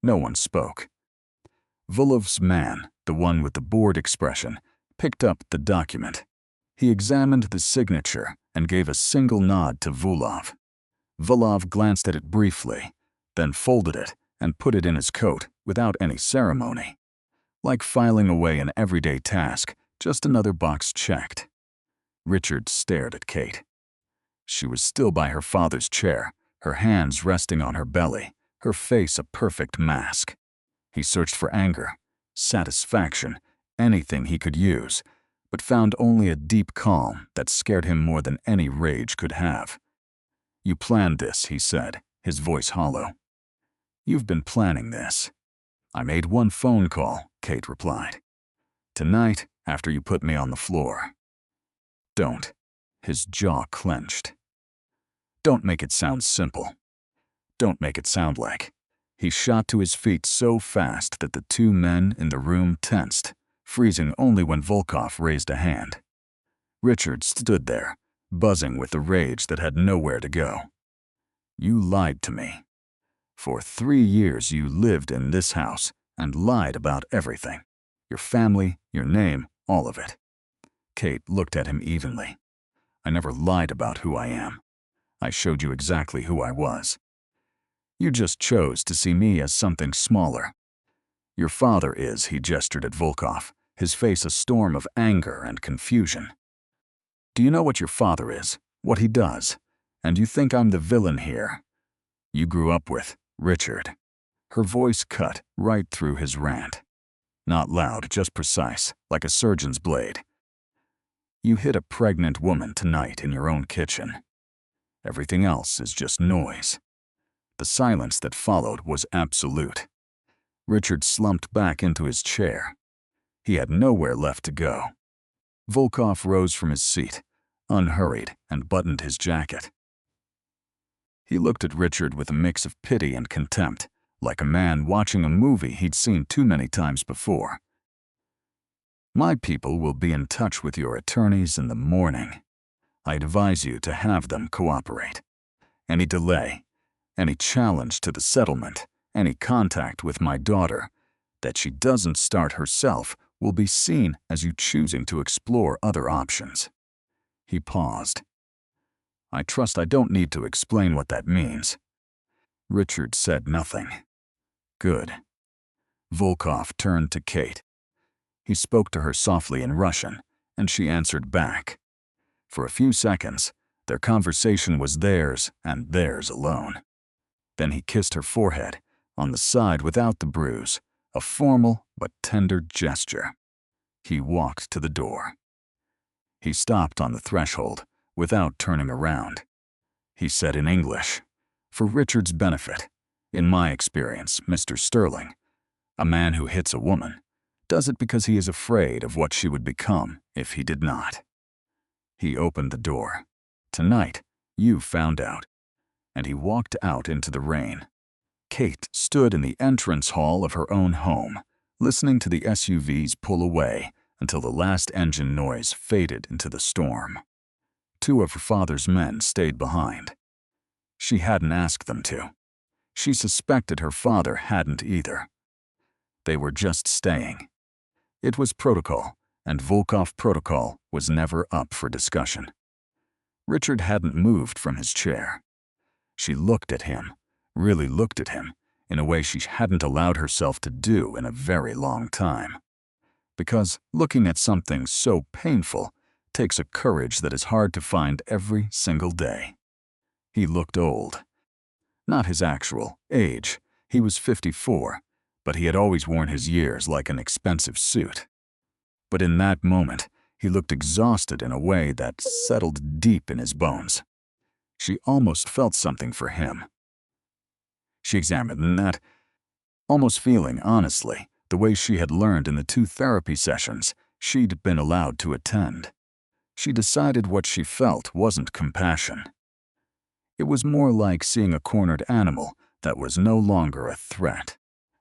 S3: No one spoke. Vulov's man, the one with the bored expression, picked up the document. He examined the signature and gave a single nod to Vulov. Vulov glanced at it briefly, then folded it and put it in his coat without any ceremony. Like filing away an everyday task, just another box checked. Richard stared at Kate. She was still by her father's chair, her hands resting on her belly, her face a perfect mask. He searched for anger, satisfaction, anything he could use, but found only a deep calm that scared him more than any rage could have. "You planned this," he said, his voice hollow. "You've been planning this." "I made one phone call," Kate replied. "Tonight, after you put me on the floor." "Don't." His jaw clenched. "Don't make it sound simple. Don't make it sound like." He shot to his feet so fast that the two men in the room tensed, freezing only when Volkov raised a hand. Richard stood there, buzzing with the rage that had nowhere to go. You lied to me. For 3 years you lived in this house and lied about everything. Your family, your name, all of it. Kate looked at him evenly. I never lied about who I am. I showed you exactly who I was. You just chose to see me as something smaller. Your father is, he gestured at Volkov, his face a storm of anger and confusion. Do you know what your father is, what he does? And you think I'm the villain here? You grew up with Richard. Her voice cut right through his rant. Not loud, just precise, like a surgeon's blade. You hit a pregnant woman tonight in your own kitchen. Everything else is just noise. The silence that followed was absolute. Richard slumped back into his chair. He had nowhere left to go. Volkov rose from his seat, unhurried, and buttoned his jacket. He looked at Richard with a mix of pity and contempt, like a man watching a movie he'd seen too many times before. My people will be in touch with your attorneys in the morning. I advise you to have them cooperate. Any delay, any challenge to the settlement, any contact with my daughter, that she doesn't start herself will be seen as you choosing to explore other options. He paused. I trust I don't need to explain what that means. Richard said nothing. Good. Volkov turned to Kate. He spoke to her softly in Russian, and she answered back. For a few seconds, their conversation was theirs and theirs alone. Then he kissed her forehead, on the side without the bruise, a formal but tender gesture. He walked to the door. He stopped on the threshold, without turning around. He said in English, for Richard's benefit, in my experience, Mr. Sterling, a man who hits a woman does it because he is afraid of what she would become if he did not. He opened the door. Tonight, you found out. And he walked out into the rain. Kate stood in the entrance hall of her own home, listening to the SUVs pull away until the last engine noise faded into the storm. 2 of her father's men stayed behind. She hadn't asked them to. She suspected her father hadn't either. They were just staying. It was protocol, and Volkov protocol was never up for discussion. Richard hadn't moved from his chair. She looked at him, really looked at him, in a way she hadn't allowed herself to do in a very long time. Because looking at something so painful takes a courage that is hard to find every single day. He looked old. Not his actual age. He was 54, but he had always worn his years like an expensive suit. But in that moment, he looked exhausted in a way that settled deep in his bones. She almost felt something for him. She examined that, almost feeling, honestly, the way she had learned in the 2 therapy sessions she'd been allowed to attend. She decided what she felt wasn't compassion. It was more like seeing a cornered animal that was no longer a threat.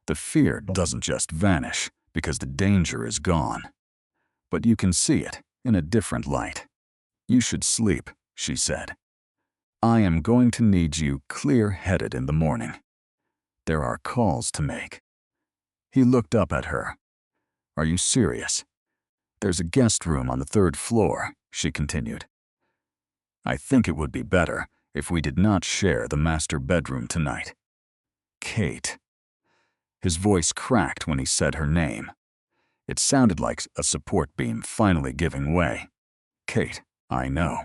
S3: The fear doesn't just vanish because the danger is gone. But you can see it in a different light. You should sleep, she said. I am going to need you clear-headed in the morning. There are calls to make. He looked up at her. Are you serious? There's a guest room on the 3rd floor, she continued. I think it would be better if we did not share the master bedroom tonight. Kate. His voice cracked when he said her name. It sounded like a support beam finally giving way. Kate, I know.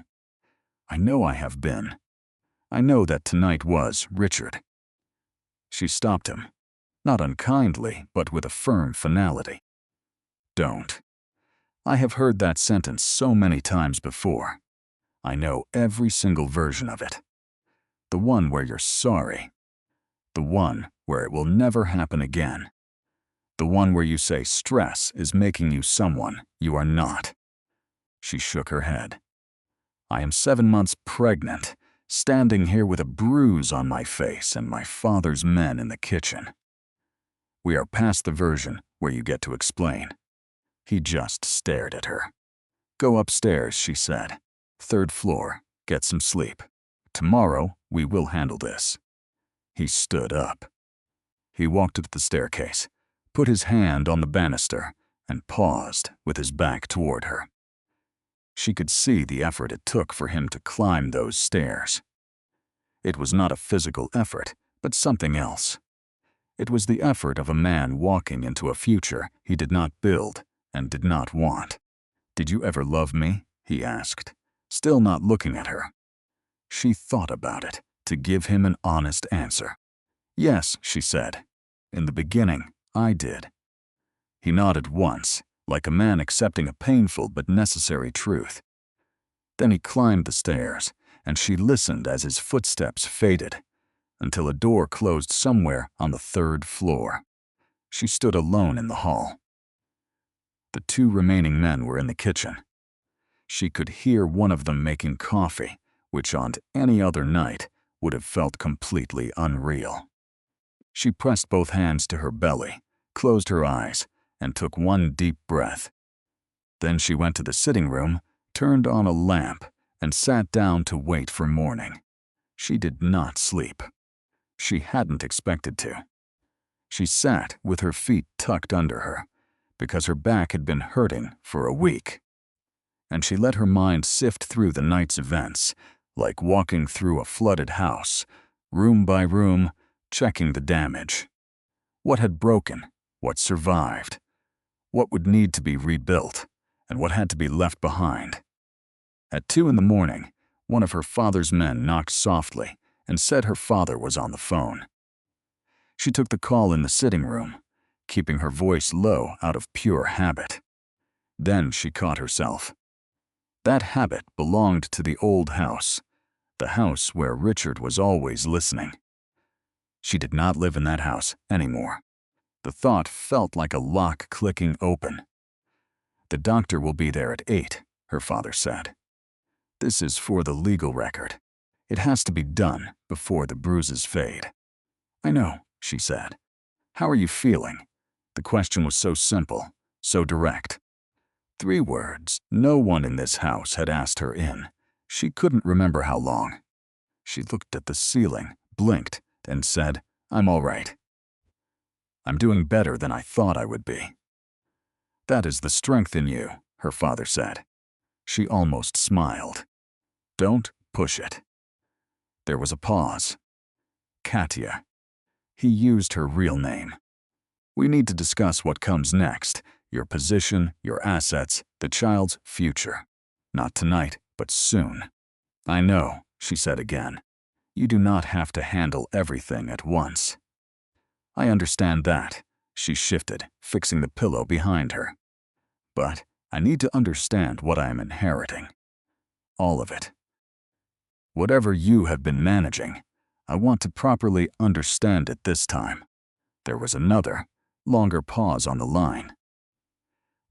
S3: I know I have been. I know that tonight was Richard. She stopped him, not unkindly, but with a firm finality. Don't. I have heard that sentence so many times before. I know every single version of it. The one where you're sorry. The one where it will never happen again. The one where you say stress is making you someone you are not. She shook her head. I am 7 months pregnant, standing here with a bruise on my face and my father's men in the kitchen. We are past the version where you get to explain. He just stared at her. "Go upstairs," she said. "Third floor. Get some sleep. Tomorrow, we will handle this." He stood up. He walked up the staircase, put his hand on the banister, and paused with his back toward her. She could see the effort it took for him to climb those stairs. It was not a physical effort, but something else. It was the effort of a man walking into a future he did not build and did not want. "Did you ever love me?" he asked, still not looking at her. She thought about it, to give him an honest answer. "Yes," she said. "In the beginning, I did." He nodded once, like a man accepting a painful but necessary truth. Then he climbed the stairs, and she listened as his footsteps faded, until a door closed somewhere on the third floor. She stood alone in the hall. The two remaining men were in the kitchen. She could hear one of them making coffee, which on any other night would have felt completely unreal. She pressed both hands to her belly, closed her eyes, and took one deep breath. Then she went to the sitting room, turned on a lamp, and sat down to wait for morning. She did not sleep. She hadn't expected to. She sat with her feet tucked under her, because her back had been hurting for a week. And she let her mind sift through the night's events, like walking through a flooded house, room by room, checking the damage. What had broken? What survived? What would need to be rebuilt? And what had to be left behind? At 2 a.m, one of her father's men knocked softly and said her father was on the phone. She took the call in the sitting room, keeping her voice low out of pure habit. Then she caught herself. That habit belonged to the old house, the house where Richard was always listening. She did not live in that house anymore. The thought felt like a lock clicking open. "The doctor will be there at 8, her father said. "This is for the legal record. It has to be done before the bruises fade." "I know," she said. "How are you feeling?" The question was so simple, so direct. 3 words no one in this house had asked her in. She couldn't remember how long. She looked at the ceiling, blinked, and said, "I'm all right. I'm doing better than I thought I would be." "That is the strength in you," her father said. She almost smiled. "Don't push it." There was a pause. "Katya." He used her real name. "We need to discuss what comes next, your position, your assets, the child's future. Not tonight, but soon." "I know," she said again. "You do not have to handle everything at once." "I understand that." She shifted, fixing the pillow behind her. "But I need to understand what I am inheriting. All of it. Whatever you have been managing, I want to properly understand it this time." There was another, longer pause on the line.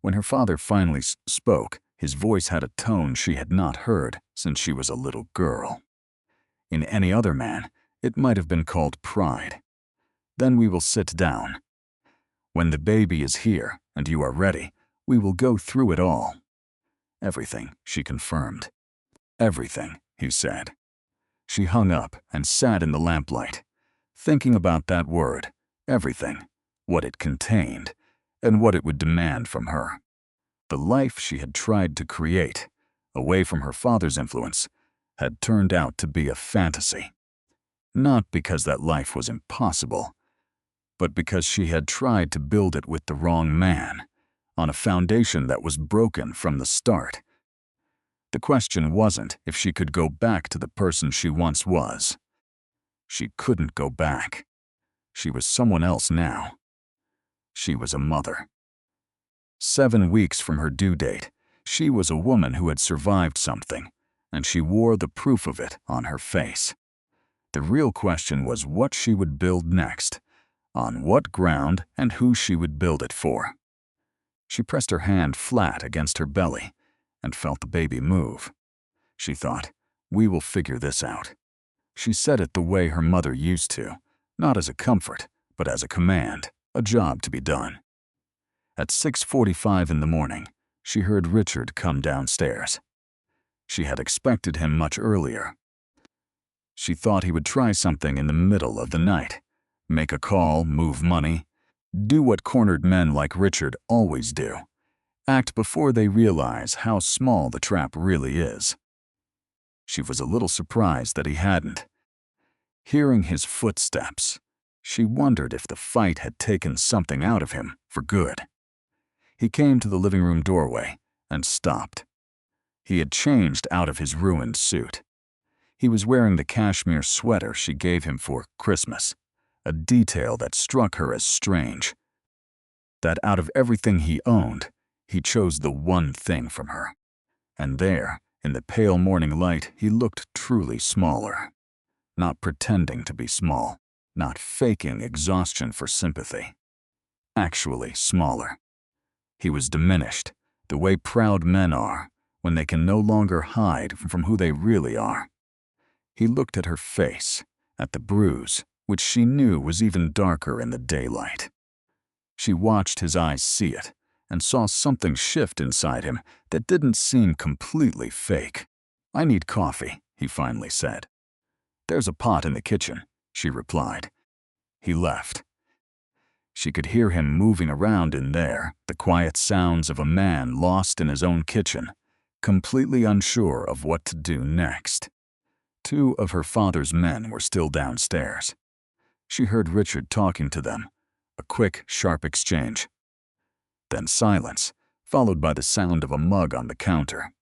S3: When her father finally spoke, his voice had a tone she had not heard since she was a little girl. In any other man, it might have been called pride. "Then we will sit down. When the baby is here and you are ready, we will go through it all." "Everything," she confirmed. "Everything," he said. She hung up and sat in the lamplight, thinking about that word, everything, what it contained, and what it would demand from her. The life she had tried to create, away from her father's influence, had turned out to be a fantasy. Not because that life was impossible, but because she had tried to build it with the wrong man, on a foundation that was broken from the start. The question wasn't if she could go back to the person she once was. She couldn't go back. She was someone else now. She was a mother. 7 weeks from her due date, she was a woman who had survived something, and she wore the proof of it on her face. The real question was what she would build next, on what ground, and who she would build it for. She pressed her hand flat against her belly and felt the baby move. She thought, "We will figure this out." She said it the way her mother used to, not as a comfort, but as a command, a job to be done. At 6:45 in the morning, she heard Richard come downstairs. She had expected him much earlier. She thought he would try something in the middle of the night, make a call, move money, do what cornered men like Richard always do, act before they realize how small the trap really is. She was a little surprised that he hadn't. Hearing his footsteps, she wondered if the fight had taken something out of him for good. He came to the living room doorway and stopped. He had changed out of his ruined suit. He was wearing the cashmere sweater she gave him for Christmas, a detail that struck her as strange. That out of everything he owned, he chose the one thing from her. And there, in the pale morning light, he looked truly smaller. Not pretending to be small, not faking exhaustion for sympathy. Actually smaller. He was diminished, the way proud men are, when they can no longer hide from who they really are. He looked at her face, at the bruise, which she knew was even darker in the daylight. She watched his eyes see it, and saw something shift inside him that didn't seem completely fake. "I need coffee," he finally said. "There's a pot in the kitchen," she replied. He left. She could hear him moving around in there, the quiet sounds of a man lost in his own kitchen, completely unsure of what to do next. 2 of her father's men were still downstairs. She heard Richard talking to them, a quick, sharp exchange. Then silence, followed by the sound of a mug on the counter.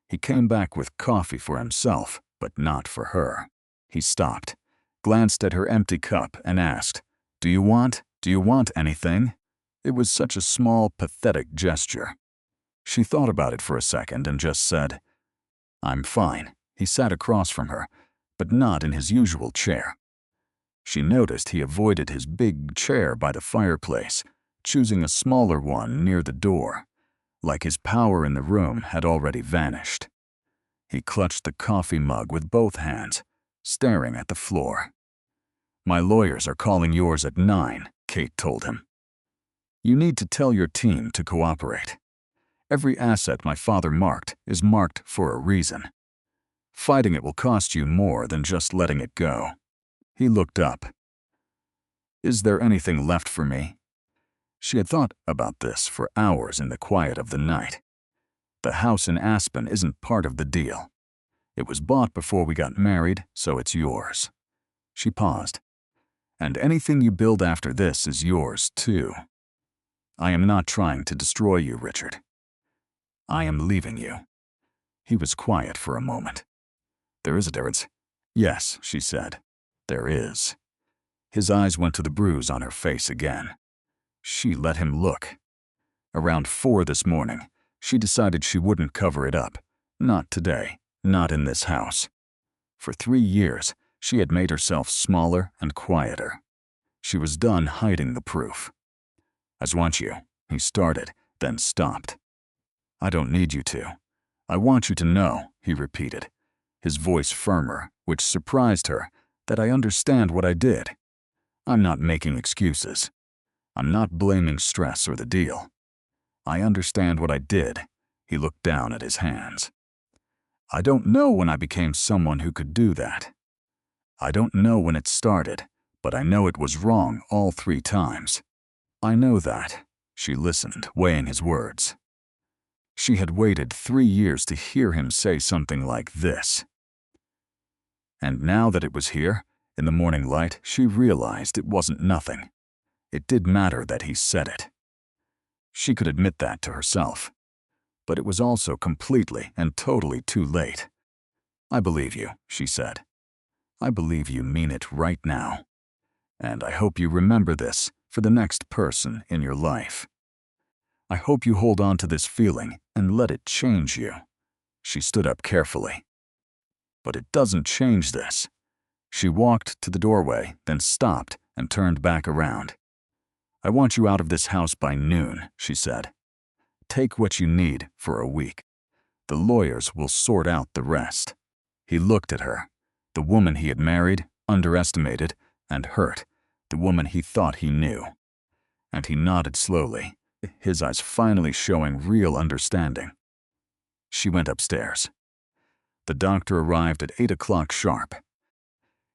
S3: He came back with coffee for himself, but not for her. He stopped, glanced at her empty cup, and asked, Do you want anything?" It was such a small, pathetic gesture. She thought about it for a second and just said, "I'm fine." He sat across from her, but not in his usual chair. She noticed he avoided his big chair by the fireplace, choosing a smaller one near the door, like his power in the room had already vanished. He clutched the coffee mug with both hands, staring at the floor. "My lawyers are calling yours at 9, Kate told him. "You need to tell your team to cooperate. Every asset my father marked is marked for a reason. Fighting it will cost you more than just letting it go." He looked up. "Is there anything left for me?" She had thought about this for hours in the quiet of the night. The house in Aspen isn't part of the deal. It was bought before we got married, so it's yours. She paused. "And anything you build after this is yours, too. I am not trying to destroy you, Richard. I am leaving you." He was quiet for a moment. "There is a difference." "Yes," she said. "There is." His eyes went to the bruise on her face again. She let him look. Around 4 this morning, she decided she wouldn't cover it up. Not today, not in this house. For 3 years, she had made herself smaller and quieter. She was done hiding the proof. "I just want you," he started, then stopped. "I don't need you to. I want you to know," he repeated, his voice firmer, which surprised her, "that I understand what I did. I'm not making excuses. I'm not blaming stress or the deal. I understand what I did." He looked down at his hands. "I don't know when I became someone who could do that. I don't know when it started, but I know it was wrong all 3 times. I know that." She listened, weighing his words. She had waited 3 years to hear him say something like this. And now that it was here, in the morning light, she realized it wasn't nothing. It did matter that he said it. She could admit that to herself. But it was also completely and totally too late. "I believe you," she said. "I believe you mean it right now. And I hope you remember this for the next person in your life. I hope you hold on to this feeling and let it change you." She stood up carefully. "But it doesn't change this." She walked to the doorway, then stopped and turned back around. "I want you out of this house by noon," she said. "Take what you need for a week. The lawyers will sort out the rest." He looked at her, the woman he had married, underestimated, and hurt, the woman he thought he knew. And he nodded slowly, his eyes finally showing real understanding. She went upstairs. The doctor arrived at 8 o'clock sharp.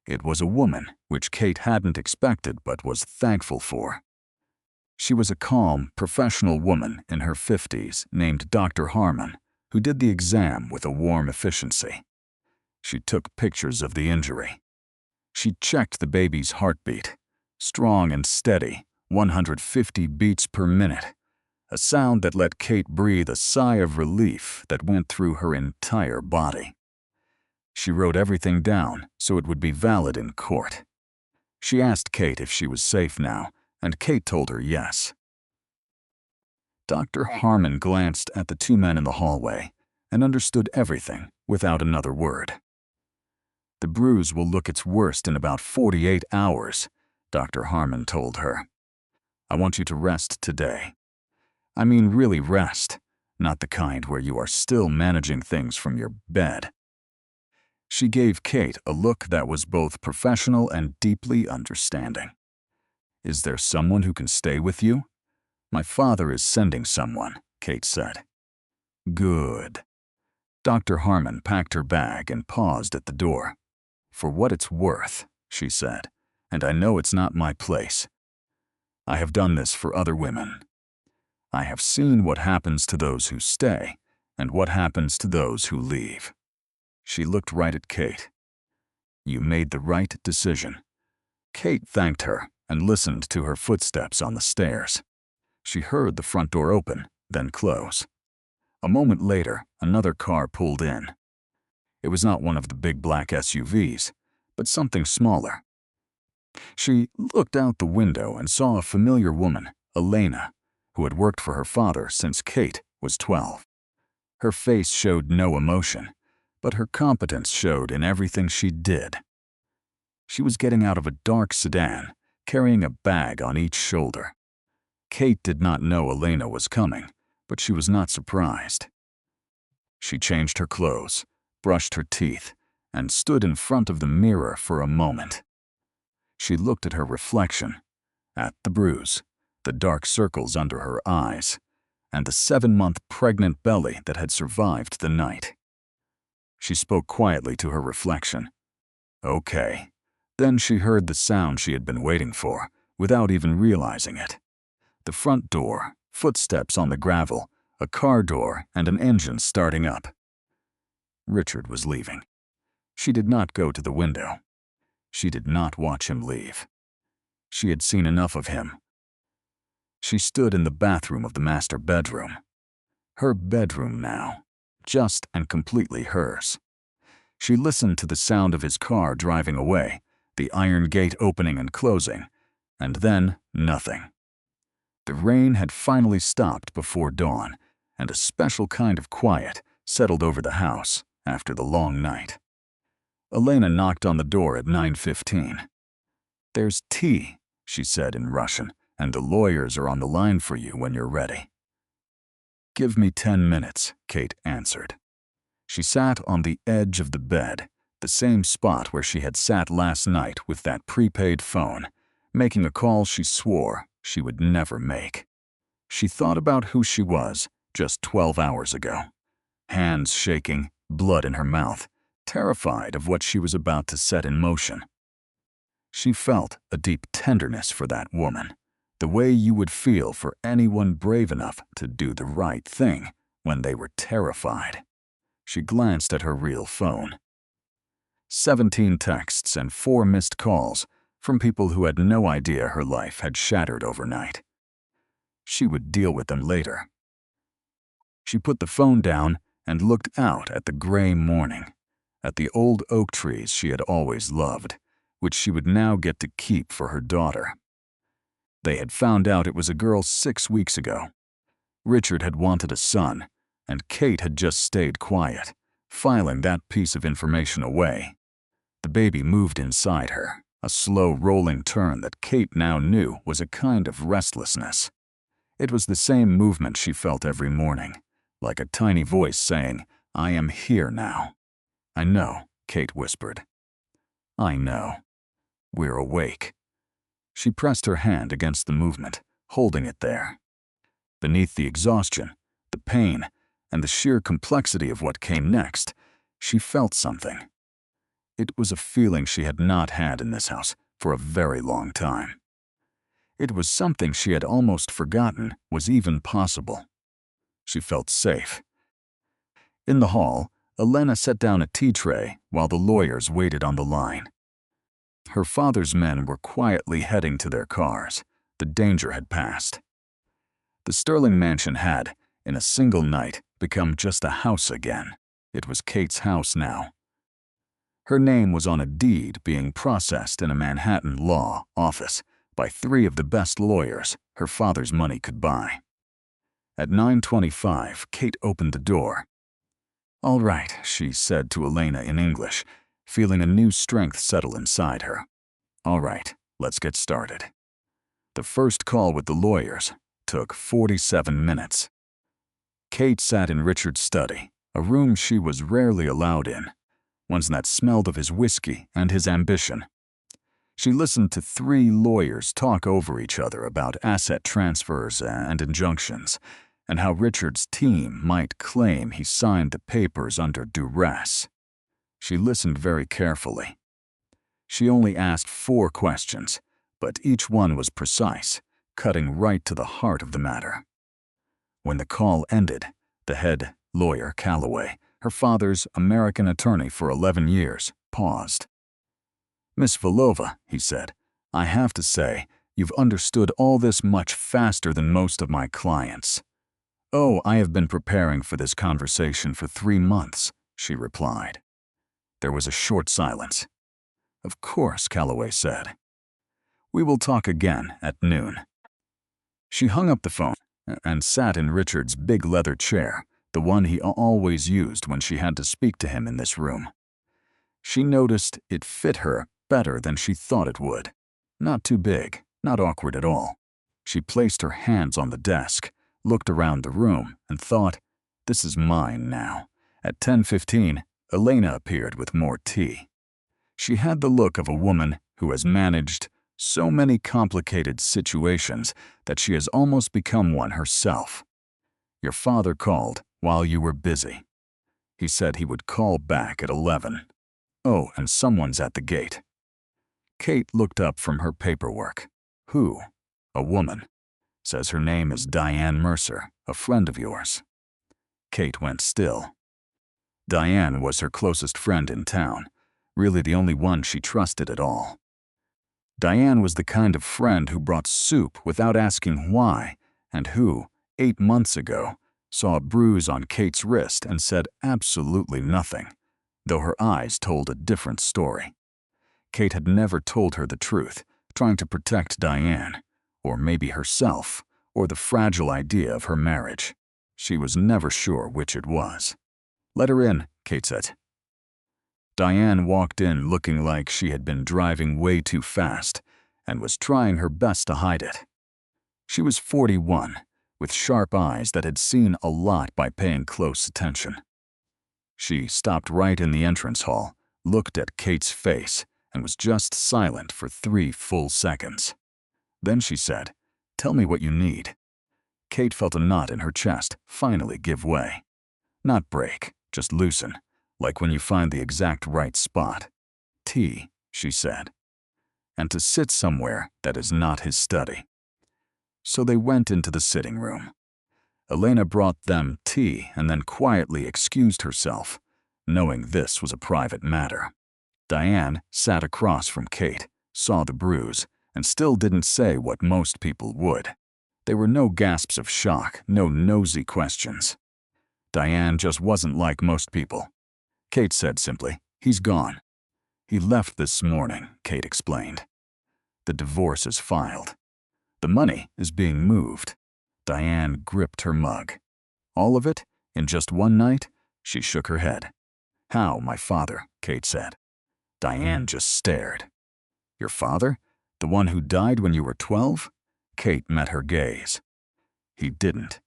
S3: It was a woman, which Kate hadn't expected but was thankful for. She was a calm, professional woman in her 50s named Dr. Harmon, who did the exam with a warm efficiency. She took pictures of the injury. She checked the baby's heartbeat, strong and steady, 150 beats per minute, a sound that let Kate breathe a sigh of relief that went through her entire body. She wrote everything down so it would be valid in court. She asked Kate if she was safe now, and Kate told her yes. Dr. Harmon glanced at the two men in the hallway and understood everything without another word. "The bruise will look its worst in about 48 hours, Dr. Harmon told her. "I want you to rest today. I mean really rest, not the kind where you are still managing things from your bed." She gave Kate a look that was both professional and deeply understanding. "Is there someone who can stay with you?" "My father is sending someone," Kate said. "Good." Dr. Harmon packed her bag and paused at the door. "For what it's worth," she said, "and I know it's not my place. I have done this for other women. I have seen what happens to those who stay and what happens to those who leave." She looked right at Kate. "You made the right decision." Kate thanked her and listened to her footsteps on the stairs. She heard the front door open, then close. A moment later, another car pulled in. It was not one of the big black SUVs, but something smaller. She looked out the window and saw a familiar woman, Elena, who had worked for her father since Kate was 12. Her face showed no emotion, but her competence showed in everything she did. She was getting out of a dark sedan, carrying a bag on each shoulder. Kate did not know Elena was coming, but she was not surprised. She changed her clothes, brushed her teeth, and stood in front of the mirror for a moment. She looked at her reflection, at the bruise, the dark circles under her eyes, and the 7-month pregnant belly that had survived the night. She spoke quietly to her reflection. "Okay." Then she heard the sound she had been waiting for, without even realizing it. The front door, footsteps on the gravel, a car door, and an engine starting up. Richard was leaving. She did not go to the window. She did not watch him leave. She had seen enough of him. She stood in the bathroom of the master bedroom. Her bedroom now, just and completely hers. She listened to the sound of his car driving away, the iron gate opening and closing, and then nothing. The rain had finally stopped before dawn, and a special kind of quiet settled over the house after the long night. Elena knocked on the door at 9:15. "There's tea," she said in Russian, "and the lawyers are on the line for you when you're ready." "Give me 10 minutes," Kate answered. She sat on the edge of the bed, the same spot where she had sat last night with that prepaid phone, making a call she swore she would never make. She thought about who she was just 12 hours ago. Hands shaking, blood in her mouth, terrified of what she was about to set in motion. She felt a deep tenderness for that woman, the way you would feel for anyone brave enough to do the right thing when they were terrified. She glanced at her real phone. 17 texts and 4 missed calls from people who had no idea her life had shattered overnight. She would deal with them later. She put the phone down and looked out at the gray morning, at the old oak trees she had always loved, which she would now get to keep for her daughter. They had found out it was a girl 6 weeks ago. Richard had wanted a son, and Kate had just stayed quiet, filing that piece of information away. The baby moved inside her, a slow rolling turn that Kate now knew was a kind of restlessness. It was the same movement she felt every morning, like a tiny voice saying, "I am here now." "I know," Kate whispered. "I know. We're awake." She pressed her hand against the movement, holding it there. Beneath the exhaustion, the pain, and the sheer complexity of what came next, she felt something. It was a feeling she had not had in this house for a very long time. It was something she had almost forgotten was even possible. She felt safe. In the hall, Elena set down a tea tray while the lawyers waited on the line. Her father's men were quietly heading to their cars. The danger had passed. The Sterling mansion had, in a single night, become just a house again. It was Kate's house now. Her name was on a deed being processed in a Manhattan law office by 3 of the best lawyers her father's money could buy. At 9:25, Kate opened the door. "All right," she said to Elena in English, feeling a new strength settle inside her. "All right, let's get started." The first call with the lawyers took 47 minutes. Kate sat in Richard's study, a room she was rarely allowed in, one that smelled of his whiskey and his ambition. She listened to 3 lawyers talk over each other about asset transfers and injunctions, and how Richard's team might claim he signed the papers under duress. She listened very carefully. She only asked 4 questions, but each one was precise, cutting right to the heart of the matter. When the call ended, the head lawyer, Calloway, her father's American attorney for 11 years, paused. "Miss Vilova," he said, "I have to say, you've understood all this much faster than most of my clients." "Oh, I have been preparing for this conversation for 3 months," she replied. There was a short silence. "Of course," Calloway said. "We will talk again at noon." She hung up the phone and sat in Richard's big leather chair, the one he always used when she had to speak to him in this room. She noticed it fit her better than she thought it would. Not too big, not awkward at all. She placed her hands on the desk, looked around the room, and thought, "This is mine now." At 10:15, Elena appeared with more tea. She had the look of a woman who has managed so many complicated situations that she has almost become one herself. "Your father called while you were busy. He said he would call back at 11. Oh, and someone's at the gate." Kate looked up from her paperwork. "Who?" "A woman. Says her name is Diane Mercer, a friend of yours." Kate went still. Diane was her closest friend in town, really the only one she trusted at all. Diane was the kind of friend who brought soup without asking why, and who, 8 months ago, saw a bruise on Kate's wrist and said absolutely nothing, though her eyes told a different story. Kate had never told her the truth, trying to protect Diane, or maybe herself, or the fragile idea of her marriage. She was never sure which it was. "Let her in," Kate said. Diane walked in looking like she had been driving way too fast and was trying her best to hide it. She was 41, with sharp eyes that had seen a lot by paying close attention. She stopped right in the entrance hall, looked at Kate's face, and was just silent for 3 full seconds. Then she said, "Tell me what you need." Kate felt a knot in her chest finally give way. Not break, just loosen, like when you find the exact right spot. "Tea," she said. "And to sit somewhere that is not his study." So they went into the sitting room. Elena brought them tea and then quietly excused herself, knowing this was a private matter. Diane sat across from Kate, saw the bruise, and still didn't say what most people would. There were no gasps of shock, no nosy questions. Diane just wasn't like most people. Kate said simply, "He's gone." "He left this morning," Kate explained. "The divorce is filed. The money is being moved." Diane gripped her mug. "All of it? In just one night?" She shook her head. "How, my father?" Kate said. Diane just stared. "Your father? The one who died when you were 12? Kate met her gaze. "He didn't."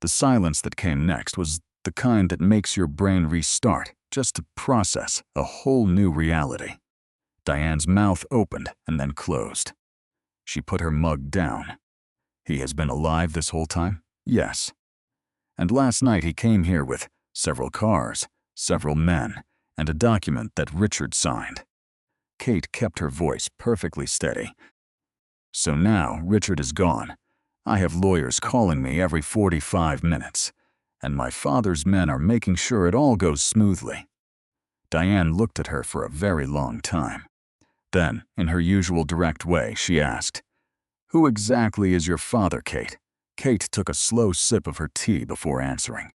S3: The silence that came next was the kind that makes your brain restart just to process a whole new reality. Diane's mouth opened and then closed. She put her mug down. He has been alive this whole time? Yes. And last night he came here with several cars, several men, and a document that Richard signed. Kate kept her voice perfectly steady. So now Richard is gone. I have lawyers calling me every 45 minutes, and my father's men are making sure it all goes smoothly. Diane looked at her for a very long time. Then, in her usual direct way, she asked, "Who exactly is your father, Kate?" Kate took a slow sip of her tea before answering.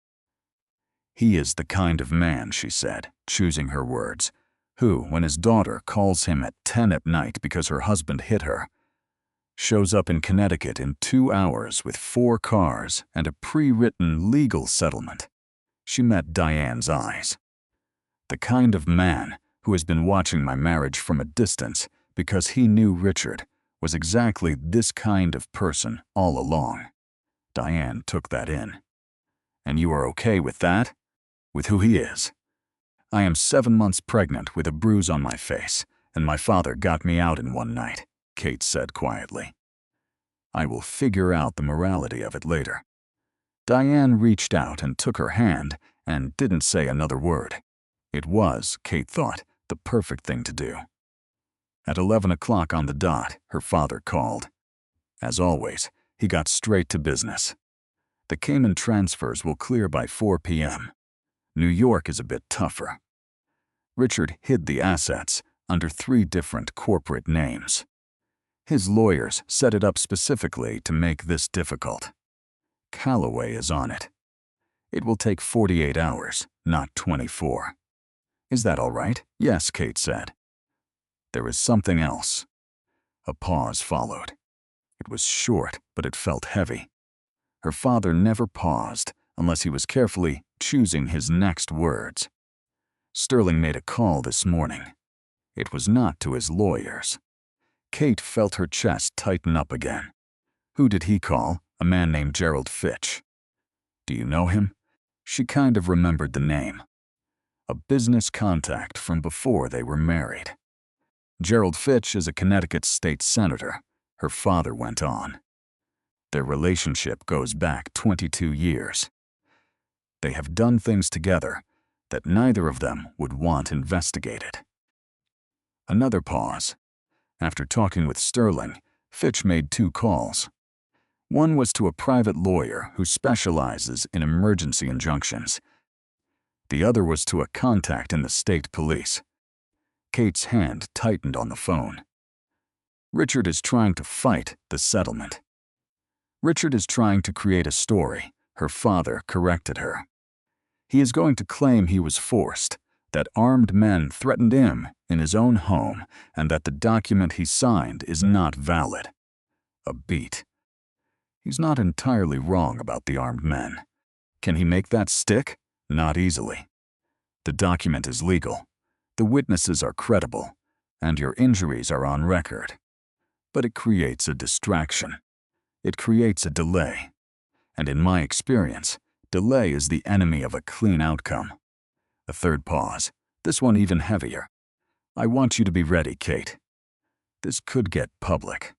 S3: "He is the kind of man," she said, choosing her words, "who, when his daughter calls him at 10 at night because her husband hit her, shows up in Connecticut in 2 hours with 4 cars and a pre-written legal settlement." She met Diane's eyes. "The kind of man who has been watching my marriage from a distance because he knew Richard was exactly this kind of person all along." Diane took that in. "And you are okay with that? With who he is?" "I am 7 months pregnant with a bruise on my face, and my father got me out in one night," Kate said quietly. "I will figure out the morality of it later." Diane reached out and took her hand and didn't say another word. It was, Kate thought, the perfect thing to do. At 11 o'clock on the dot, her father called. As always, he got straight to business. "The Cayman transfers will clear by 4 p.m. New York is a bit tougher." Richard hid the assets under 3 different corporate names. His lawyers set it up specifically to make this difficult. Calloway is on it. It will take 48 hours, not 24. "Is that all right?" "Yes," Kate said. "There is something else." A pause followed. It was short, but it felt heavy. Her father never paused unless he was carefully choosing his next words. "Sterling made a call this morning. It was not to his lawyers." Kate felt her chest tighten up again. "Who did he call?" "A man named Gerald Fitch." "Do you know him?" She kind of remembered the name. A business contact from before they were married. "Gerald Fitch is a Connecticut state senator," her father went on. "Their relationship goes back 22 years. They have done things together that neither of them would want investigated." Another pause. After talking with Sterling, Fitch made 2 calls. One was to a private lawyer who specializes in emergency injunctions. The other was to a contact in the state police. Kate's hand tightened on the phone. "Richard is trying to fight the settlement." "Richard is trying to create a story," her father corrected her. "He is going to claim he was forced, that armed men threatened him in his own home, and that the document he signed is not valid." A beat. He's not entirely wrong about the armed men. Can he make that stick? Not easily. The document is legal. The witnesses are credible, and your injuries are on record. But it creates a distraction. It creates a delay. And in my experience, delay is the enemy of a clean outcome. A third pause, this one even heavier. "I want you to be ready, Kate. This could get public.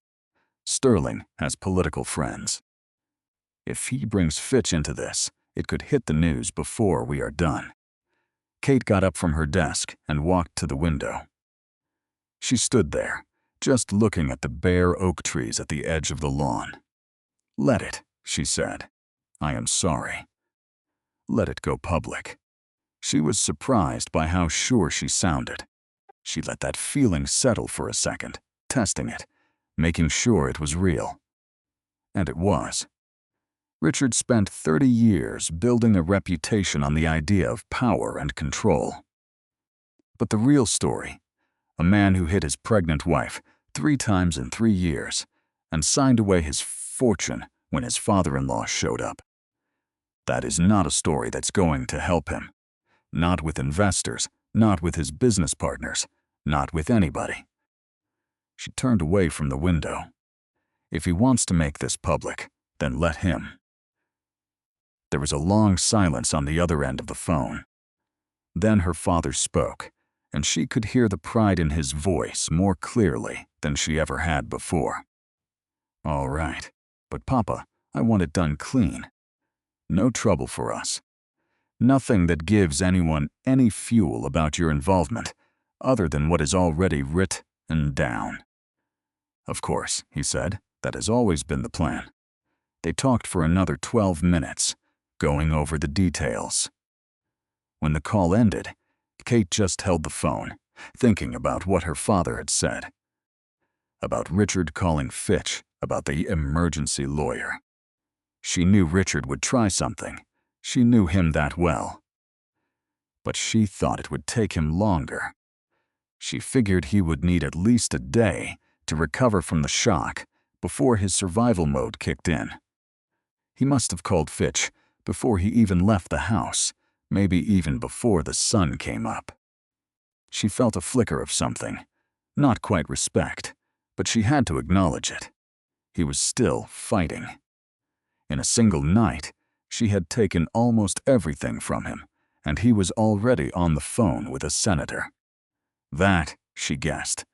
S3: Sterling has political friends. If he brings Fitch into this, it could hit the news before we are done." Kate got up from her desk and walked to the window. She stood there, just looking at the bare oak trees at the edge of the lawn. "Let it," she said. "I am sorry. Let it go public." She was surprised by how sure she sounded. She let that feeling settle for a second, testing it, making sure it was real. And it was. Richard spent 30 years building a reputation on the idea of power and control. But the real story, a man who hit his pregnant wife 3 times in 3 years and signed away his fortune when his father-in-law showed up. That is not a story that's going to help him. Not with investors, not with his business partners, not with anybody. She turned away from the window. If he wants to make this public, then let him. There was a long silence on the other end of the phone. Then her father spoke, and she could hear the pride in his voice more clearly than she ever had before. "All right, But Papa, I want it done clean. No trouble for us. Nothing that gives anyone any fuel about your involvement, other than what is already written down. Of course, he said, that has always been the plan. They talked for another 12 minutes, going over the details. When the call ended, Kate just held the phone, thinking about what her father had said. About Richard calling Fitch about the emergency lawyer. She knew Richard would try something. She knew him that well. But she thought it would take him longer. She figured he would need at least a day to recover from the shock before his survival mode kicked in. He must have called Fitch before he even left the house, maybe even before the sun came up. She felt a flicker of something, not quite respect, but she had to acknowledge it. He was still fighting. In a single night, she had taken almost everything from him, and he was already on the phone with a senator. That, she guessed,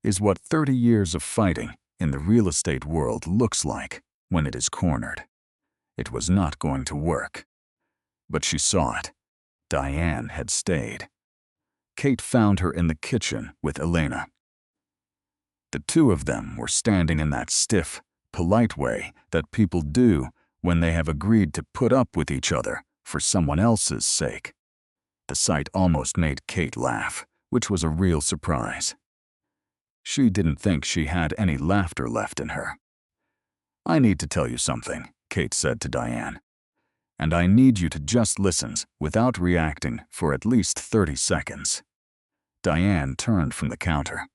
S3: is what 30 years of fighting in the real estate world looks like when it is cornered. It was not going to work. But she saw it. Diane had stayed. Kate found her in the kitchen with Elena. The two of them were standing in that stiff, polite way that people do when they have agreed to put up with each other for someone else's sake. The sight almost made Kate laugh, which was a real surprise. She didn't think she had any laughter left in her. "I need to tell you something," Kate said to Diane. "And I need you to just listen without reacting for at least 30 seconds. Diane turned from the counter.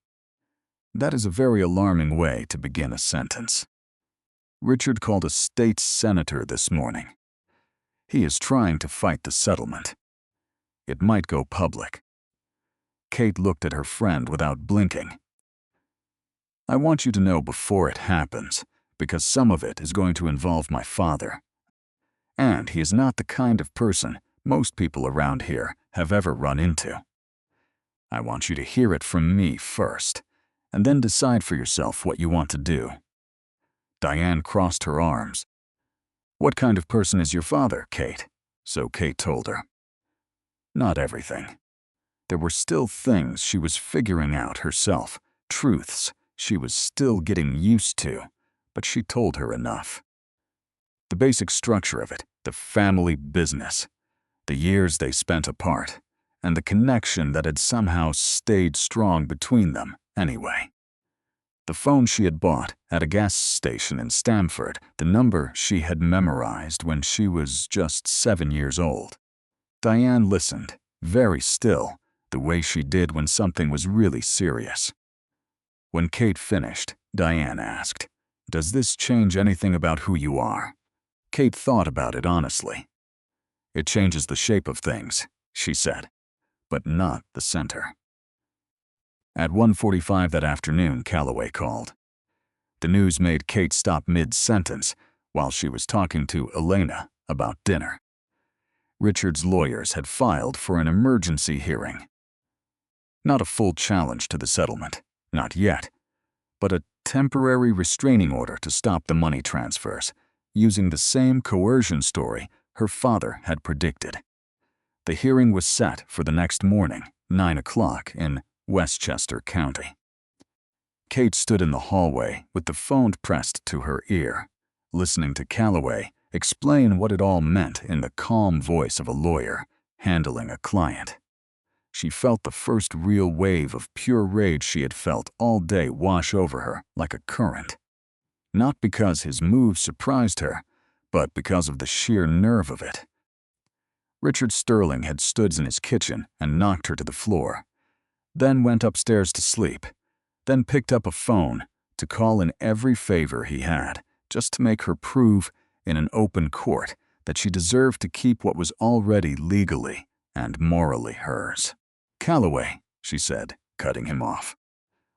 S3: That is a very alarming way to begin a sentence. Richard called a state senator this morning. He is trying to fight the settlement. It might go public." Kate looked at her friend without blinking. "I want you to know before it happens, because some of it is going to involve my father. And he is not the kind of person most people around here have ever run into. I want you to hear it from me first, and then decide for yourself what you want to do." Diane crossed her arms. "What kind of person is your father, Kate?" So Kate told her. Not everything. There were still things she was figuring out herself, truths she was still getting used to, but she told her enough. The basic structure of it, the family business, the years they spent apart, and the connection that had somehow stayed strong between them anyway. The phone she had bought at a gas station in Stamford, the number she had memorized when she was just 7 years old. Diane listened, very still, the way she did when something was really serious. When Kate finished, Diane asked, "Does this change anything about who you are?" Kate thought about it honestly. "It changes the shape of things," she said, "but not the center." At 1:45 that afternoon, Calloway called. The news made Kate stop mid-sentence while she was talking to Elena about dinner. Richard's lawyers had filed for an emergency hearing. Not a full challenge to the settlement, not yet, but a temporary restraining order to stop the money transfers, using the same coercion story her father had predicted. The hearing was set for the next morning, 9 o'clock, in Westchester County. Kate stood in the hallway with the phone pressed to her ear, listening to Calloway explain what it all meant in the calm voice of a lawyer handling a client. She felt the first real wave of pure rage she had felt all day wash over her like a current. Not because his move surprised her, but because of the sheer nerve of it. Richard Sterling had stood in his kitchen and knocked her to the floor, then went upstairs to sleep, then picked up a phone to call in every favor he had, just to make her prove in an open court that she deserved to keep what was already legally and morally hers. "Calloway," she said, cutting him off.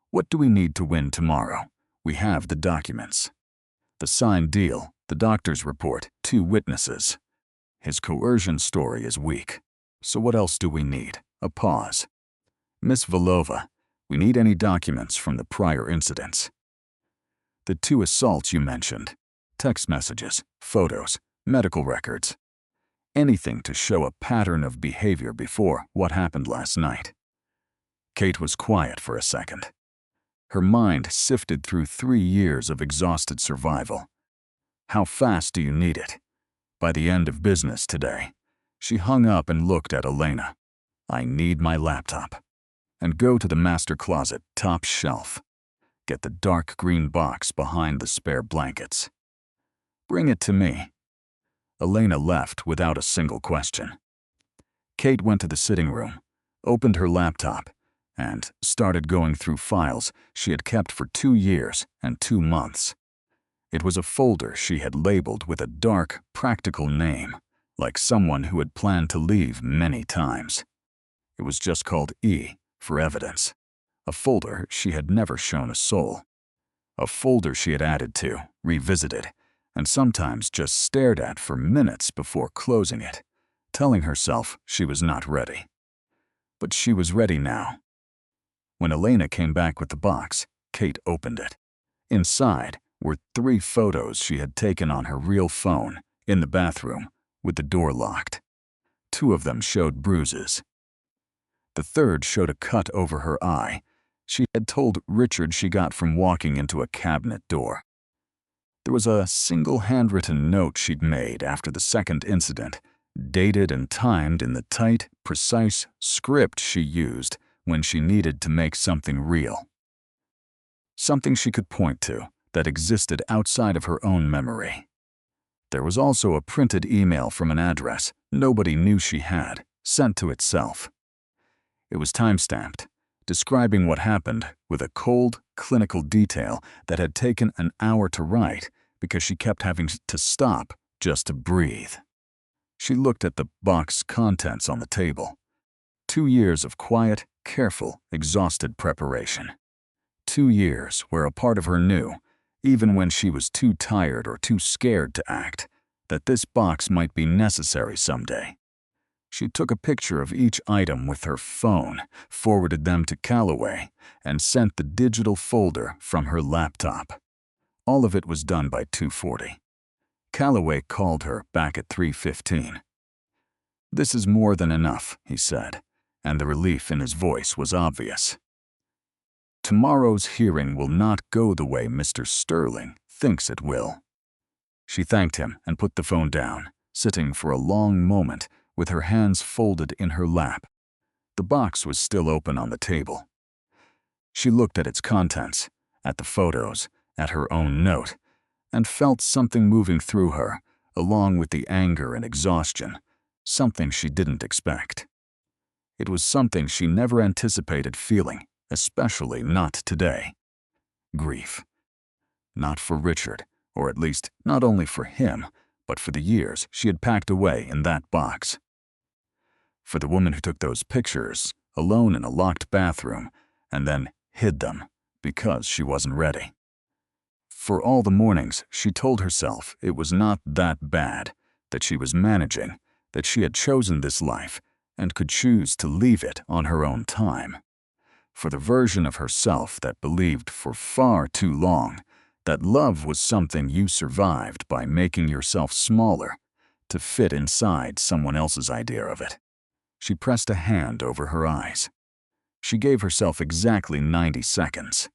S3: "What do we need to win tomorrow? We have the documents. The signed deal, the doctor's report, 2 witnesses. His coercion story is weak. So what else do we need?" A pause. "Miss Volova, we need any documents from the prior incidents." "The 2 assaults you mentioned. text messages, photos, medical records. Anything to show a pattern of behavior before what happened last night. Kate was quiet for a second. Her mind sifted through 3 years of exhausted survival. How fast do you need it? By the end of business today, she hung up and looked at Elena. I need my laptop. And go to the master closet, top shelf. Get the dark green box behind the spare blankets. Bring it to me. Elena left without a single question. Kate went to the sitting room, opened her laptop, and started going through files she had kept for 2 years and 2 months. It was a folder she had labeled with a dark, practical name, like someone who had planned to leave many times. It was just called E for evidence, a folder she had never shown a soul. A folder she had added to, revisited, and sometimes just stared at for minutes before closing it, telling herself she was not ready. But she was ready now. When Elena came back with the box, Kate opened it. Inside were 3 photos she had taken on her real phone in the bathroom with the door locked. 2 of them showed bruises. The third showed a cut over her eye she had told Richard she got from walking into a cabinet door. There was a single handwritten note she'd made after the second incident, dated and timed in the tight, precise script she used when she needed to make something real. Something she could point to that existed outside of her own memory. There was also a printed email from an address nobody knew she had, sent to itself. It was time-stamped, describing what happened with a cold, clinical detail that had taken an hour to write because she kept having to stop just to breathe. She looked at the box contents on the table. 2 years of quiet, careful, exhausted preparation. 2 years where a part of her knew, even when she was too tired or too scared to act, that this box might be necessary someday. She took a picture of each item with her phone, forwarded them to Calloway, and sent the digital folder from her laptop. All of it was done by 2:40. Calloway called her back at 3:15. "This is more than enough," he said, and the relief in his voice was obvious. "Tomorrow's hearing will not go the way Mr. Sterling thinks it will." She thanked him and put the phone down, sitting for a long moment with her hands folded in her lap. The box was still open on the table. She looked at its contents, at the photos, at her own note, and felt something moving through her, along with the anger and exhaustion, something she didn't expect. It was something she never anticipated feeling, especially not today. Grief. Not for Richard, or at least not only for him, but for the years she had packed away in that box. For the woman who took those pictures, alone in a locked bathroom, and then hid them because she wasn't ready. For all the mornings she told herself it was not that bad, that she was managing, that she had chosen this life and could choose to leave it on her own time. For the version of herself that believed for far too long that love was something you survived by making yourself smaller to fit inside someone else's idea of it. She pressed a hand over her eyes. She gave herself exactly 90 seconds.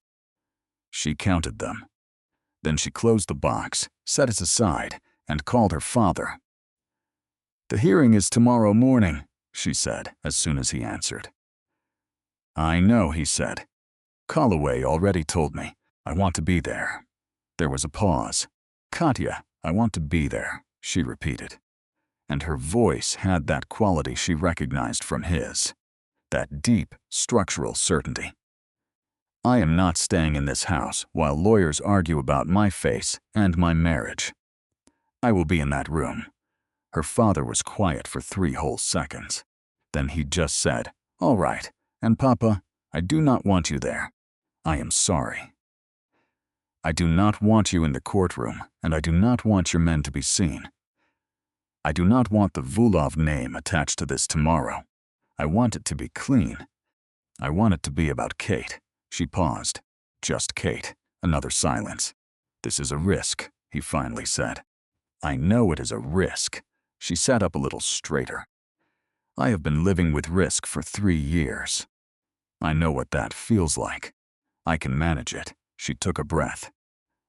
S3: She counted them. Then she closed the box, set it aside, and called her father. "The hearing is tomorrow morning," she said as soon as he answered. "I know," he said. "Calloway already told me. I want to be there." There was a pause. "Katya, I want to be there," she repeated. And her voice had that quality she recognized from his, that deep, structural certainty. "I am not staying in this house while lawyers argue about my face and my marriage. I will be in that room." Her father was quiet for 3 whole seconds. Then he just said, "All right, and Papa, I do not want you there. I am sorry. I do not want you in the courtroom, and I do not want your men to be seen. I do not want the Vulov name attached to this tomorrow. I want it to be clean. I want it to be about Kate." She paused. "Just Kate." Another silence. "This is a risk. he finally said. I know it is a risk. She sat up a little straighter. I have been living with risk for 3 years. I know what that feels like. I can manage it. She took a breath.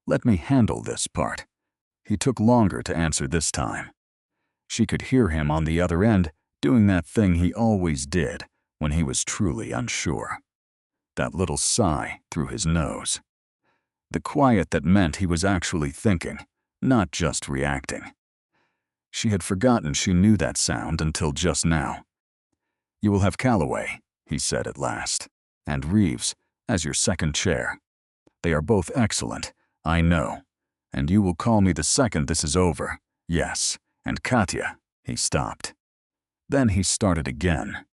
S3: Let me handle this part. He took longer to answer this time. She could hear him on the other end doing that thing he always did when he was truly unsure. That little sigh through his nose. The quiet that meant he was actually thinking, not just reacting. She had forgotten she knew that sound until just now. You will have Calloway, he said at last, and Reeves as your second chair. They are both excellent, I know, and you will call me the second this is over. Yes, and Katya, he stopped. Then he started again.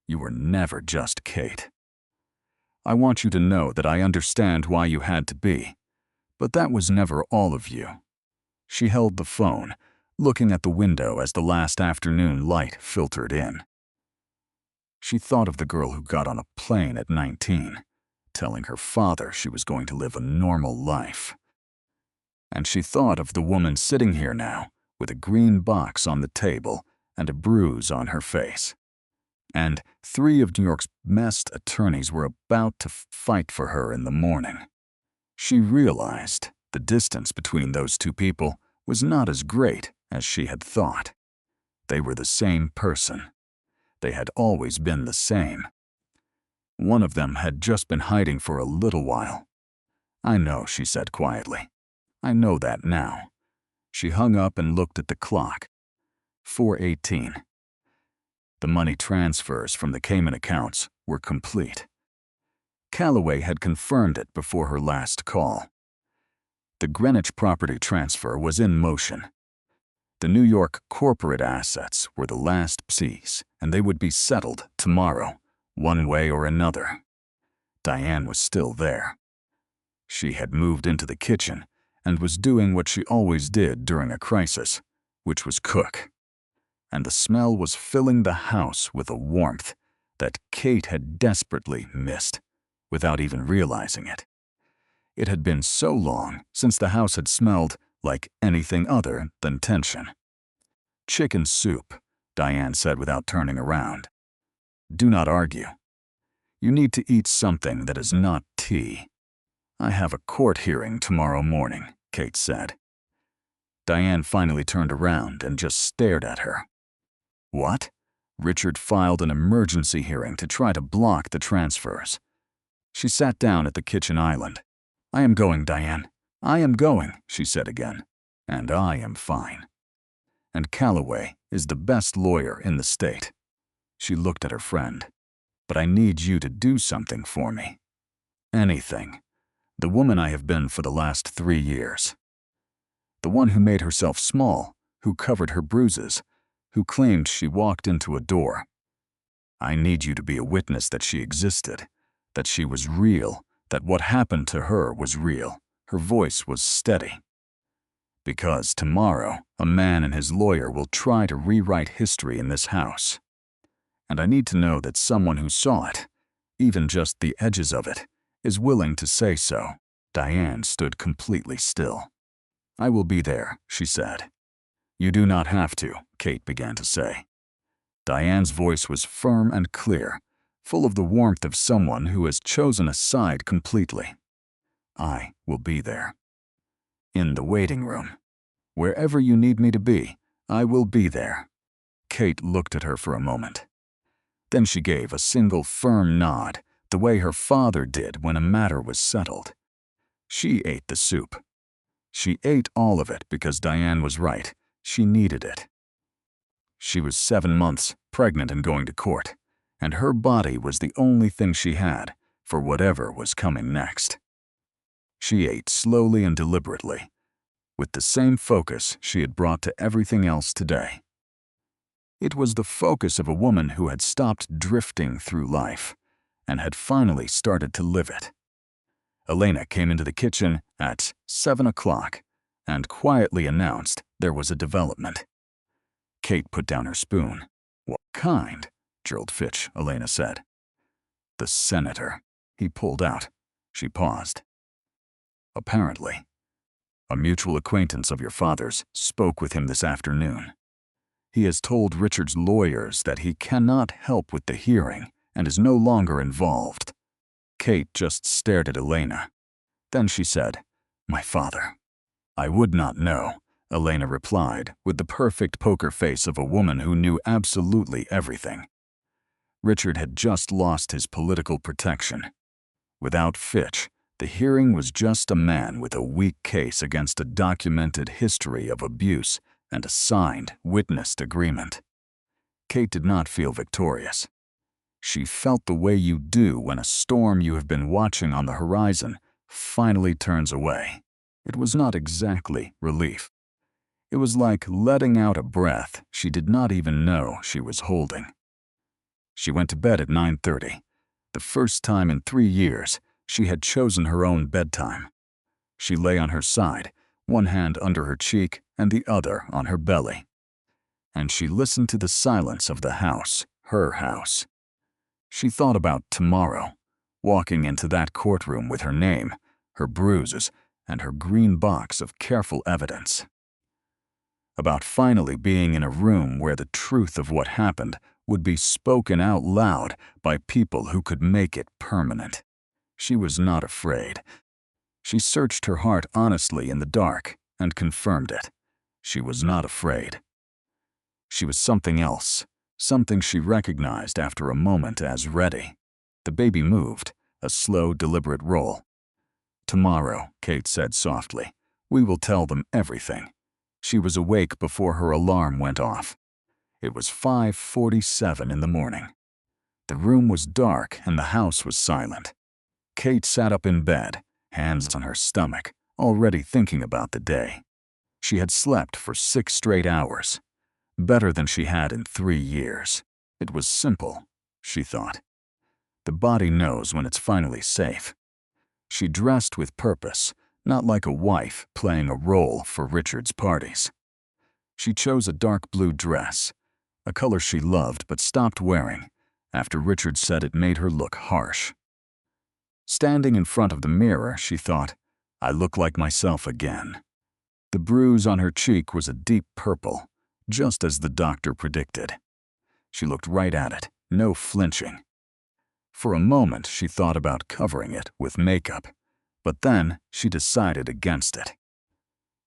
S3: You were never just Kate. I want you to know that I understand why you had to be, but that was never all of you. She held the phone, looking at the window as the last afternoon light filtered in. She thought of the girl who got on a plane at 19, telling her father she was going to live a normal life. And she thought of the woman sitting here now, with a green box on the table and a bruise on her face. And 3 of New York's best attorneys were about to fight for her in the morning. She realized the distance between those 2 people was not as great as she had thought. They were the same person. They had always been the same. One of them had just been hiding for a little while. I know, she said quietly. I know that now. She hung up and looked at the clock. 4:18. The money transfers from the Cayman accounts were complete. Calloway had confirmed it before her last call. The Greenwich property transfer was in motion. The New York corporate assets were the last piece, and they would be settled tomorrow, one way or another. Diane was still there. She had moved into the kitchen and was doing what she always did during a crisis, which was cook. And the smell was filling the house with a warmth that Kate had desperately missed, without even realizing it. It had been so long since the house had smelled like anything other than tension. Chicken soup, Diane said without turning around. Do not argue. You need to eat something that is not tea. I have a court hearing tomorrow morning, Kate said. Diane finally turned around and just stared at her. What? Richard filed an emergency hearing to try to block the transfers. She sat down at the kitchen island. I am going, Diane. I am going, she said again. And I am fine. And Calloway is the best lawyer in the state. She looked at her friend. But I need you to do something for me. Anything. The woman I have been for the last 3 years. The one who made herself small, who covered her bruises, who claimed she walked into a door. I need you to be a witness that she existed, that she was real, that what happened to her was real. Her voice was steady. Because tomorrow, a man and his lawyer will try to rewrite history in this house. And I need to know that someone who saw it, even just the edges of it, is willing to say so. Diane stood completely still. I will be there, she said. You do not have to, Kate began to say. Diane's voice was firm and clear, full of the warmth of someone who has chosen a side completely. I will be there. In the waiting room. Wherever you need me to be, I will be there. Kate looked at her for a moment. Then she gave a single firm nod, the way her father did when a matter was settled. She ate the soup. She ate all of it because Diane was right. She needed it. She was 7 months pregnant and going to court, and her body was the only thing she had for whatever was coming next. She ate slowly and deliberately, with the same focus she had brought to everything else today. It was the focus of a woman who had stopped drifting through life and had finally started to live it. Elena came into the kitchen at 7 o'clock and quietly announced there was a development. Kate put down her spoon. What kind? Gerald Fitch, Elena said. The senator. He pulled out. She paused. Apparently. A mutual acquaintance of your father's spoke with him this afternoon. He has told Richard's lawyers that he cannot help with the hearing and is no longer involved. Kate just stared at Elena. Then she said, "My father." "I would not know," Elena replied, with the perfect poker face of a woman who knew absolutely everything. Richard had just lost his political protection. Without Fitch, the hearing was just a man with a weak case against a documented history of abuse and a signed, witnessed agreement. Kate did not feel victorious. She felt the way you do when a storm you have been watching on the horizon finally turns away. It was not exactly relief. It was like letting out a breath she did not even know she was holding. She went to bed at 9:30. The first time in 3 years, she had chosen her own bedtime. She lay on her side, one hand under her cheek and the other on her belly. And she listened to the silence of the house, her house. She thought about tomorrow, walking into that courtroom with her name, her bruises, and her green box of careful evidence. About finally being in a room where the truth of what happened would be spoken out loud by people who could make it permanent. She was not afraid. She searched her heart honestly in the dark and confirmed it. She was not afraid. She was something else, something she recognized after a moment as ready. The baby moved, a slow, deliberate roll. "Tomorrow," Kate said softly, "we will tell them everything." She was awake before her alarm went off. It was 5:47 in the morning. The room was dark and the house was silent. Kate sat up in bed, hands on her stomach, already thinking about the day. She had slept for 6 straight hours, better than she had in 3 years. It was simple, she thought. The body knows when it's finally safe. She dressed with purpose, not like a wife playing a role for Richard's parties. She chose a dark blue dress, a color she loved but stopped wearing after Richard said it made her look harsh. Standing in front of the mirror, she thought, "I look like myself again." The bruise on her cheek was a deep purple, just as the doctor predicted. She looked right at it, no flinching. For a moment, she thought about covering it with makeup, but then she decided against it.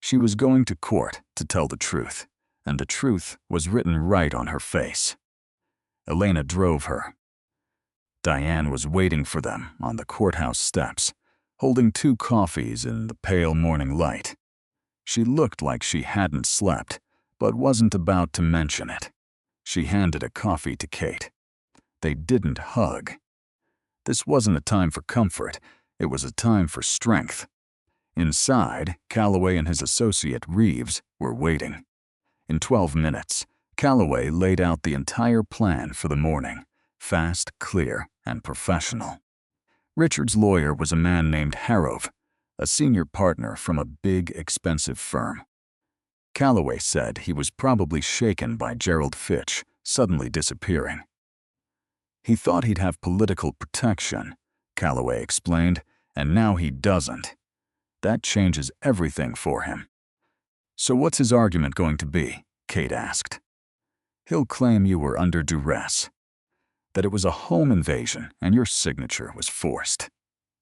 S3: She was going to court to tell the truth, and the truth was written right on her face. Elena drove her. Diane was waiting for them on the courthouse steps, holding 2 coffees in the pale morning light. She looked like she hadn't slept, but wasn't about to mention it. She handed a coffee to Kate. They didn't hug. This wasn't a time for comfort, it was a time for strength. Inside, Calloway and his associate Reeves were waiting. In 12 minutes, Calloway laid out the entire plan for the morning, fast, clear, and professional. Richard's lawyer was a man named Harrove, a senior partner from a big, expensive firm. Calloway said he was probably shaken by Gerald Fitch suddenly disappearing. He thought he'd have political protection, Calloway explained, and now he doesn't. That changes everything for him. "So what's his argument going to be?" Kate asked. "He'll claim you were under duress, that it was a home invasion and your signature was forced."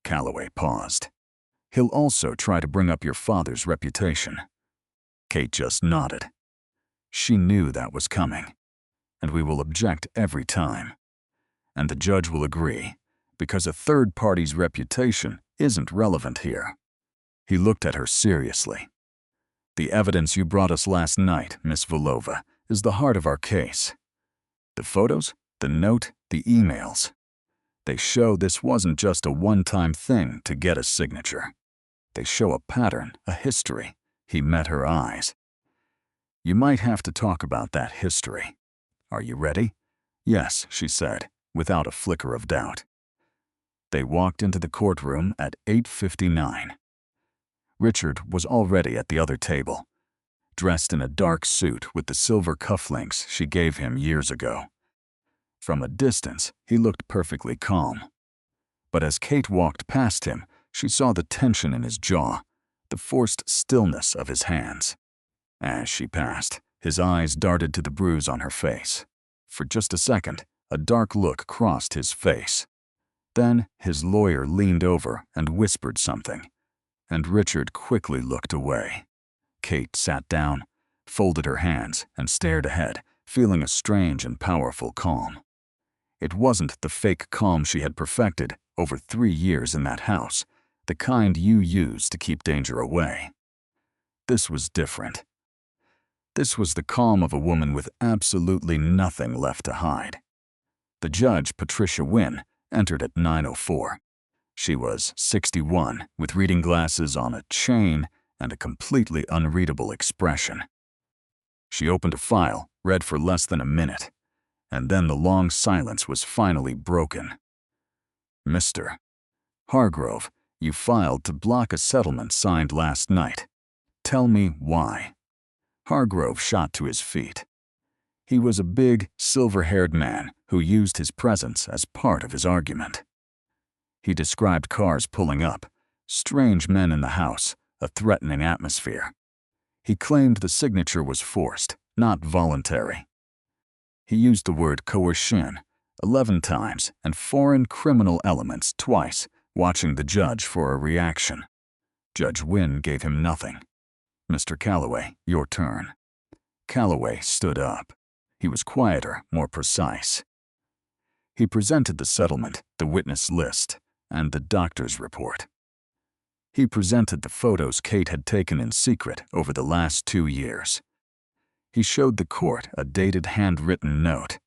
S3: Calloway paused. "He'll also try to bring up your father's reputation." Kate just nodded. She knew that was coming. "And we will object every time. And the judge will agree, because a third party's reputation isn't relevant here." He looked at her seriously. "The evidence you brought us last night, Miss Volova, is the heart of our case. The photos, the note, the emails. They show this wasn't just a one-time thing to get a signature. They show a pattern, a history." He met her eyes. "You might have to talk about that history. Are you ready?" "Yes," she said, without a flicker of doubt. They walked into the courtroom at 8:59. Richard was already at the other table, dressed in a dark suit with the silver cufflinks she gave him years ago. From a distance, he looked perfectly calm. But as Kate walked past him, she saw the tension in his jaw, the forced stillness of his hands. As she passed, his eyes darted to the bruise on her face. For just a second, a dark look crossed his face. Then his lawyer leaned over and whispered something, and Richard quickly looked away. Kate sat down, folded her hands, and stared ahead, feeling a strange and powerful calm. It wasn't the fake calm she had perfected over 3 years in that house, the kind you use to keep danger away. This was different. This was the calm of a woman with absolutely nothing left to hide. The judge, Patricia Wynne, entered at 9:04. She was 61, with reading glasses on a chain and a completely unreadable expression. She opened a file, read for less than a minute, and then the long silence was finally broken. "Mr. Hargrove, you filed to block a settlement signed last night. Tell me why." Hargrove shot to his feet. He was a big, silver-haired man who used his presence as part of his argument. He described cars pulling up, strange men in the house, a threatening atmosphere. He claimed the signature was forced, not voluntary. He used the word coercion 11 times and foreign criminal elements twice, watching the judge for a reaction. Judge Wynne gave him nothing. "Mr. Calloway, your turn." Calloway stood up. He was quieter, more precise. He presented the settlement, the witness list, and the doctor's report. He presented the photos Kate had taken in secret over the last 2 years. He showed the court a dated handwritten note.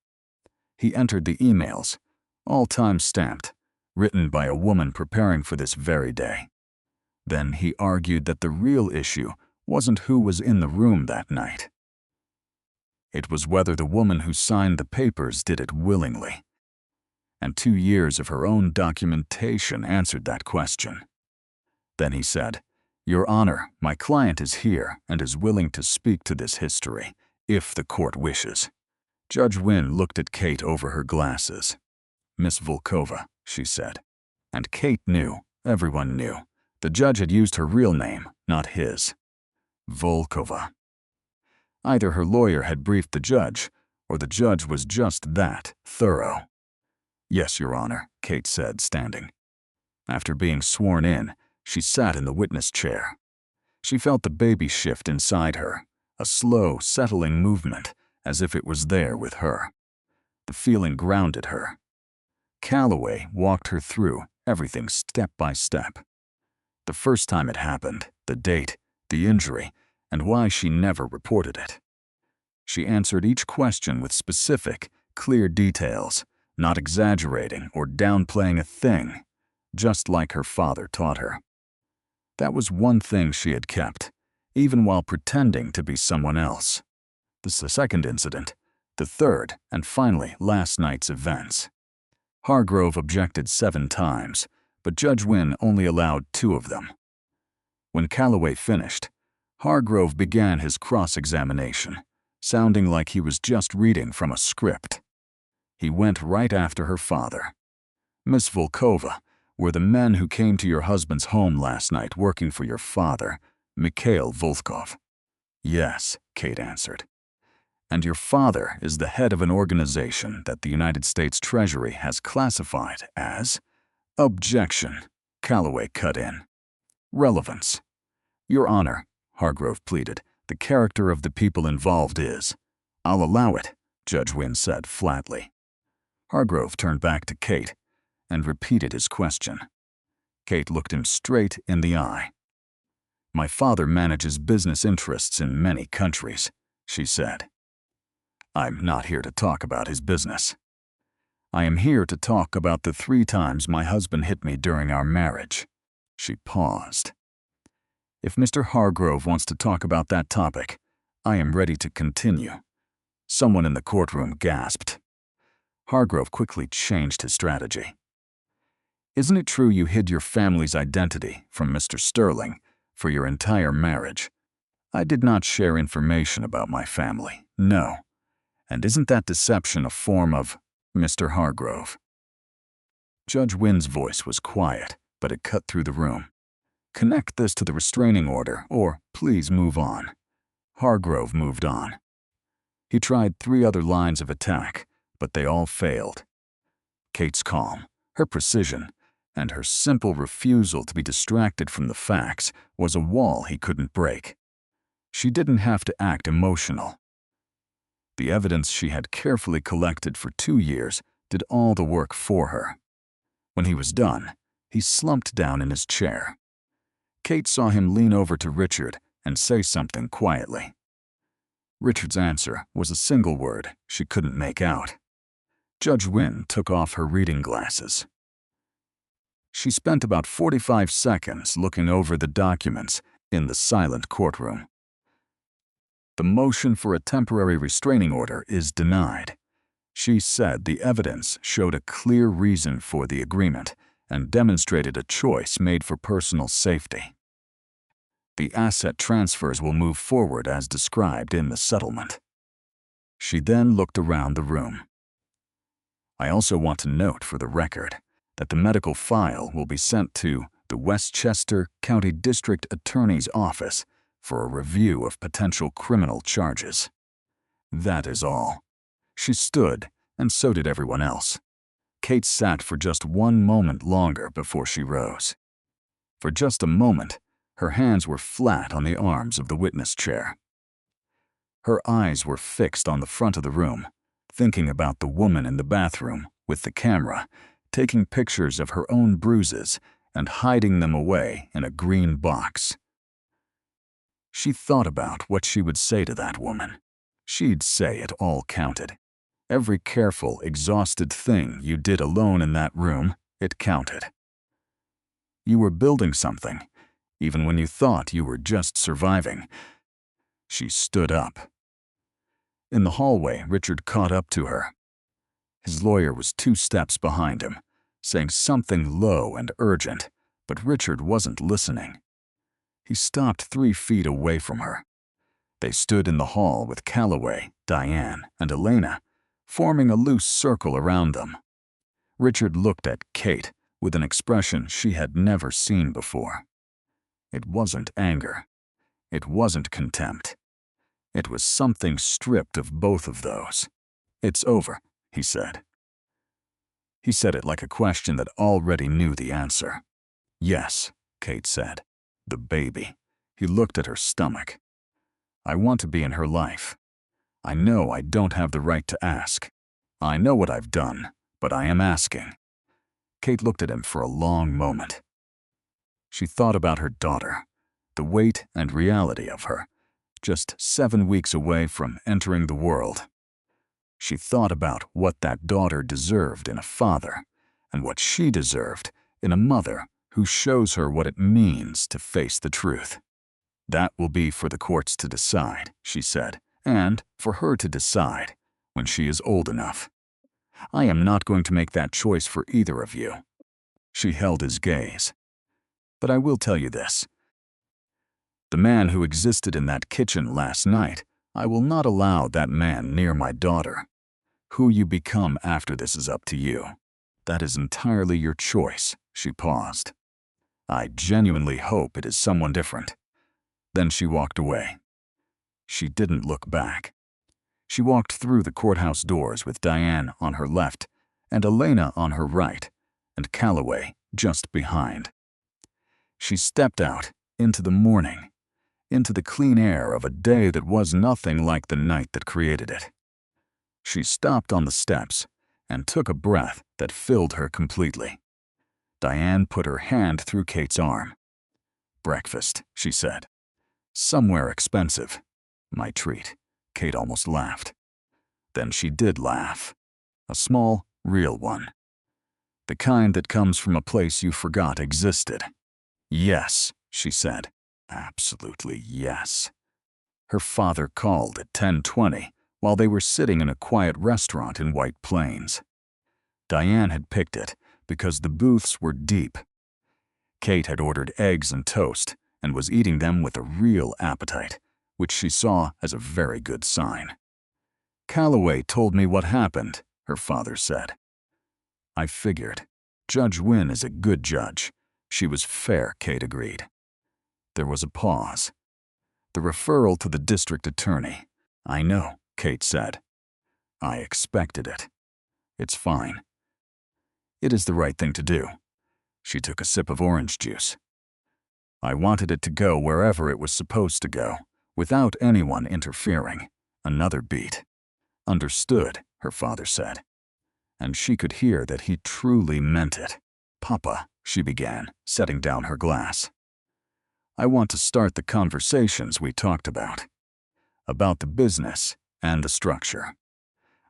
S3: He entered the emails, all time-stamped, written by a woman preparing for this very day. Then he argued that the real issue wasn't who was in the room that night. It was whether the woman who signed the papers did it willingly. And 2 years of her own documentation answered that question. Then he said, "Your Honor, my client is here and is willing to speak to this history, if the court wishes." Judge Wynne looked at Kate over her glasses. "Miss Volkova," she said. And Kate knew, everyone knew, the judge had used her real name, not his. Volkova. Either her lawyer had briefed the judge, or the judge was just that thorough. "Yes, Your Honor," Kate said, standing. After being sworn in, she sat in the witness chair. She felt the baby shift inside her, a slow, settling movement, as if it was there with her. The feeling grounded her. Calloway walked her through everything step by step. The first time it happened, the date, the injury, and why she never reported it. She answered each question with specific, clear details, not exaggerating or downplaying a thing, just like her father taught her. That was one thing she had kept, even while pretending to be someone else. The second incident, the third, and finally last night's events. Hargrove objected 7 times, but Judge Wynne only allowed 2 of them. When Calloway finished, Hargrove began his cross-examination, sounding like he was just reading from a script. He went right after her father. "Miss Volkova, were the men who came to your husband's home last night working for your father, Mikhail Volkov?" "Yes," Kate answered. "And your father is the head of an organization that the United States Treasury has classified as—" "Objection," Calloway cut in. "Relevance." "Your Honor," Hargrove pleaded, "the character of the people involved is—" "I'll allow it," Judge Wynne said flatly. Hargrove turned back to Kate and repeated his question. Kate looked him straight in the eye. "My father manages business interests in many countries," she said. "I'm not here to talk about his business. I am here to talk about the 3 times my husband hit me during our marriage." She paused. "If Mr. Hargrove wants to talk about that topic, I am ready to continue." Someone in the courtroom gasped. Hargrove quickly changed his strategy. "Isn't it true you hid your family's identity from Mr. Sterling for your entire marriage?" "I did not share information about my family, no. And isn't that deception a form of—" "Mr. Hargrove." Judge Wynne's voice was quiet, but it cut through the room. Connect this to the restraining order, or please move on. Hargrove moved on. He tried 3 other lines of attack, but they all failed. Kate's calm, her precision, and her simple refusal to be distracted from the facts was a wall he couldn't break. She didn't have to act emotional. The evidence she had carefully collected for 2 years did all the work for her. When he was done, he slumped down in his chair. Kate saw him lean over to Richard and say something quietly. Richard's answer was a single word she couldn't make out. Judge Wynne took off her reading glasses. She spent about 45 seconds looking over the documents in the silent courtroom. The motion for a temporary restraining order is denied. She said the evidence showed a clear reason for the agreement and demonstrated a choice made for personal safety. The asset transfers will move forward as described in the settlement. She then looked around the room. I also want to note for the record that the medical file will be sent to the Westchester County District Attorney's Office for a review of potential criminal charges. That is all. She stood, and so did everyone else. Kate sat for just 1 moment longer before she rose. For just a moment, her hands were flat on the arms of the witness chair. Her eyes were fixed on the front of the room, thinking about the woman in the bathroom with the camera, taking pictures of her own bruises and hiding them away in a green box. She thought about what she would say to that woman. She'd say it all counted. Every careful, exhausted thing you did alone in that room, it counted. You were building something, even when you thought you were just surviving. She stood up. In the hallway, Richard caught up to her. His lawyer was 2 steps behind him, saying something low and urgent, but Richard wasn't listening. He stopped 3 feet away from her. They stood in the hall with Calloway, Diane, and Elena, forming a loose circle around them. Richard looked at Kate with an expression she had never seen before. It wasn't anger. It wasn't contempt. It was something stripped of both of those. "It's over," he said. He said it like a question that already knew the answer. "Yes," Kate said. "The baby." He looked at her stomach. "I want to be in her life. I know I don't have the right to ask. I know what I've done, but I am asking." Kate looked at him for a long moment. She thought about her daughter, the weight and reality of her, just 7 weeks away from entering the world. She thought about what that daughter deserved in a father, and what she deserved in a mother who shows her what it means to face the truth. "That will be for the courts to decide," she said, "and for her to decide when she is old enough. I am not going to make that choice for either of you." She held his gaze. "But I will tell you this. The man who existed in that kitchen last night, I will not allow that man near my daughter. Who you become after this is up to you. That is entirely your choice." She paused. "I genuinely hope it is someone different." Then she walked away. She didn't look back. She walked through the courthouse doors with Diane on her left and Elena on her right, and Calloway just behind. She stepped out into the morning, into the clean air of a day that was nothing like the night that created it. She stopped on the steps and took a breath that filled her completely. Diane put her hand through Kate's arm. "Breakfast," she said. "Somewhere expensive. My treat." Kate almost laughed. Then she did laugh. A small, real one. The kind that comes from a place you forgot existed. "Yes," she said. "Absolutely yes." Her father called at 10:20 while they were sitting in a quiet restaurant in White Plains. Diane had picked it because the booths were deep. Kate had ordered eggs and toast and was eating them with a real appetite, which she saw as a very good sign. "Calloway told me what happened," her father said. "I figured. Judge Wynne is a good judge." She was fair, Kate agreed. There was a pause. The referral to the district attorney. "I know," Kate said. "I expected it. It's fine. It is the right thing to do." She took a sip of orange juice. "I wanted it to go wherever it was supposed to go, without anyone interfering." Another beat. "Understood," her father said. And she could hear that he truly meant it. "Papa," she began, setting down her glass. "I want to start the conversations we talked about the business and the structure.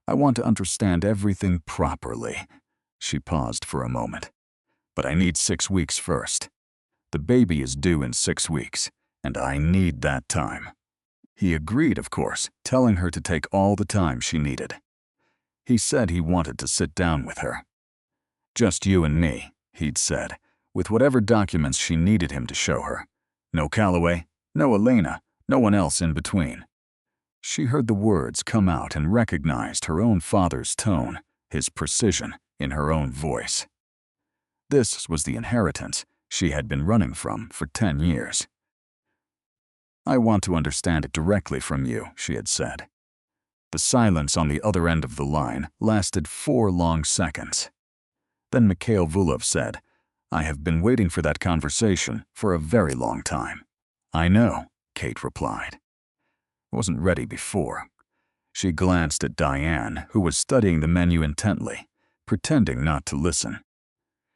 S3: I want to understand everything properly." She paused for a moment. "But I need 6 weeks first. The baby is due in 6 weeks, and I need that time." He agreed, of course, telling her to take all the time she needed. He said he wanted to sit down with her. "Just you and me," he'd said, with whatever documents she needed him to show her. No Calloway, no Elena, no one else in between. She heard the words come out and recognized her own father's tone, his precision, in her own voice. This was the inheritance she had been running from for 10 years. "I want to understand it directly from you," she had said. The silence on the other end of the line lasted 4 long seconds. Then Mikhail Vulov said, "I have been waiting for that conversation for a very long time." "I know," Kate replied. "Wasn't ready before." She glanced at Diane, who was studying the menu intently, pretending not to listen.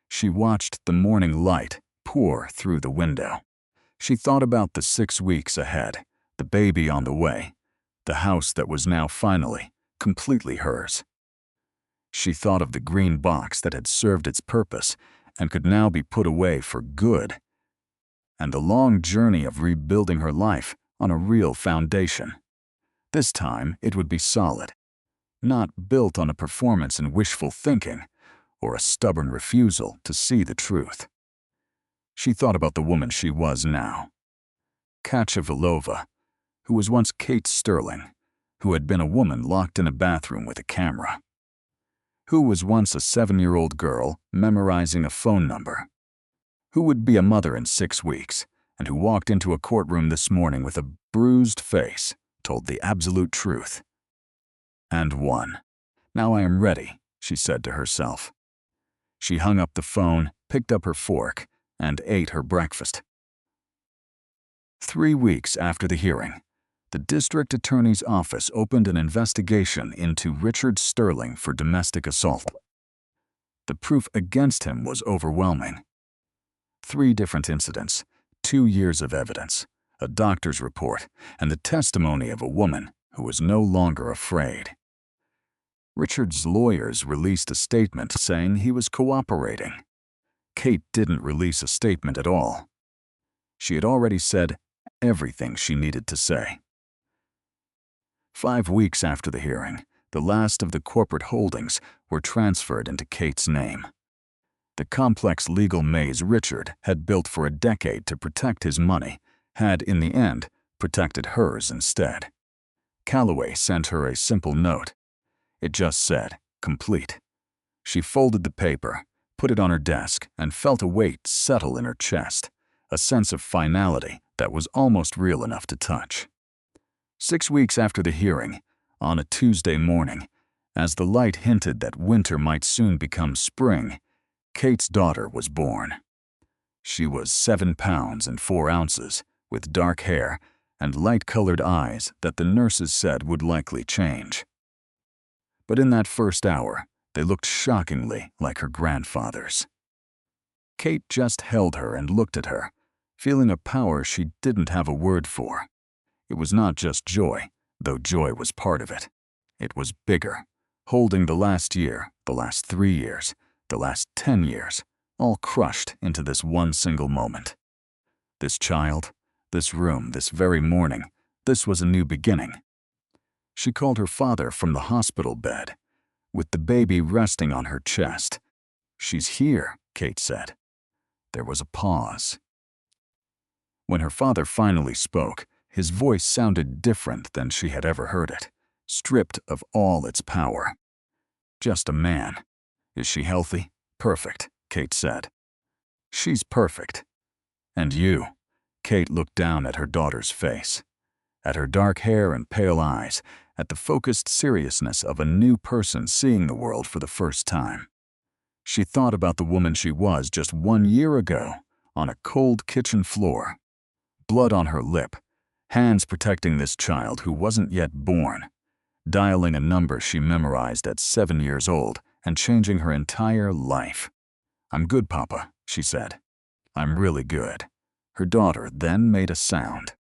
S3: She watched the morning light pour through the window. She thought about the 6 weeks ahead, the baby on the way, the house that was now finally, completely hers. She thought of the green box that had served its purpose and could now be put away for good, and the long journey of rebuilding her life on a real foundation. This time it would be solid, not built on a performance in wishful thinking or a stubborn refusal to see the truth. She thought about the woman she was now. Katya Vilova, who was once Kate Sterling, who had been a woman locked in a bathroom with a camera. Who was once a 7-year-old girl memorizing a phone number. Who would be a mother in 6 weeks, and who walked into a courtroom this morning with a bruised face, told the absolute truth. And won. "Now I am ready," she said to herself. She hung up the phone, picked up her fork, and ate her breakfast. 3 weeks after the hearing, the district attorney's office opened an investigation into Richard Sterling for domestic assault. The proof against him was overwhelming. 3 different incidents, 2 years of evidence, a doctor's report, and the testimony of a woman who was no longer afraid. Richard's lawyers released a statement saying he was cooperating. Kate didn't release a statement at all. She had already said everything she needed to say. 5 weeks after the hearing, the last of the corporate holdings were transferred into Kate's name. The complex legal maze Richard had built for a decade to protect his money had, in the end, protected hers instead. Calloway sent her a simple note. It just said, "Complete." She folded the paper, put it on her desk, and felt a weight settle in her chest, a sense of finality that was almost real enough to touch. 6 weeks after the hearing, on a Tuesday morning, as the light hinted that winter might soon become spring, Kate's daughter was born. She was 7 pounds and 4 ounces, with dark hair and light-colored eyes that the nurses said would likely change. But in that first hour, they looked shockingly like her grandfather's. Kate just held her and looked at her, feeling a power she didn't have a word for. It was not just joy, though joy was part of it. It was bigger, holding the last year, the last 3 years, the last 10 years, all crushed into this one single moment. This child, this room, this very morning, this was a new beginning. She called her father from the hospital bed, with the baby resting on her chest. "She's here," Kate said. There was a pause. When her father finally spoke, his voice sounded different than she had ever heard it, stripped of all its power. "Just a man. Is she healthy?" "Perfect," Kate said. "She's perfect. And you?" Kate looked down at her daughter's face, at her dark hair and pale eyes, at the focused seriousness of a new person seeing the world for the first time. She thought about the woman she was just 1 year ago, on a cold kitchen floor, blood on her lip, hands protecting this child who wasn't yet born, dialing a number she memorized at 7 years old and changing her entire life. "I'm good, Papa," she said. "I'm really good." Her daughter then made a sound.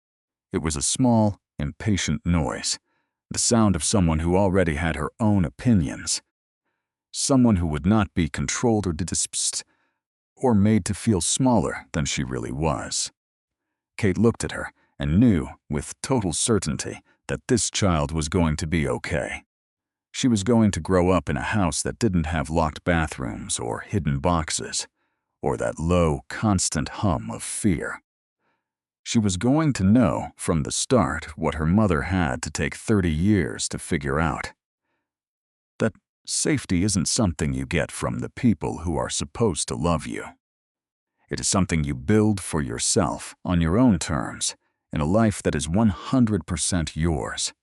S3: It was a small, impatient noise, the sound of someone who already had her own opinions, someone who would not be controlled or dismissed or made to feel smaller than she really was. Kate looked at her and knew with total certainty that this child was going to be okay. She was going to grow up in a house that didn't have locked bathrooms or hidden boxes, or that low, constant hum of fear. She was going to know from the start what her mother had to take 30 years to figure out. That safety isn't something you get from the people who are supposed to love you. It is something you build for yourself on your own terms, in a life that is 100% yours.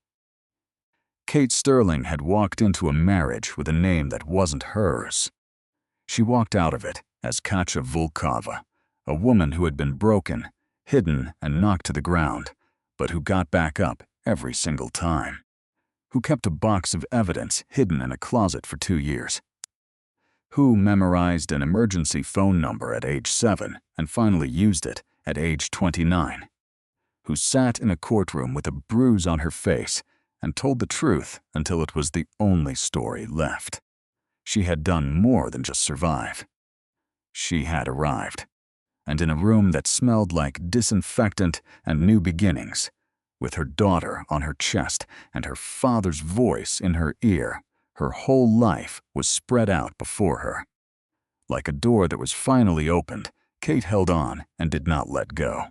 S3: Kate Sterling had walked into a marriage with a name that wasn't hers. She walked out of it as Katja Volkova, a woman who had been broken, hidden, and knocked to the ground, but who got back up every single time, who kept a box of evidence hidden in a closet for 2 years, who memorized an emergency phone number at age 7 and finally used it at age 29, who sat in a courtroom with a bruise on her face and told the truth until it was the only story left. She had done more than just survive. She had arrived, and in a room that smelled like disinfectant and new beginnings, with her daughter on her chest and her father's voice in her ear, her whole life was spread out before her. Like a door that was finally opened, Kate held on and did not let go.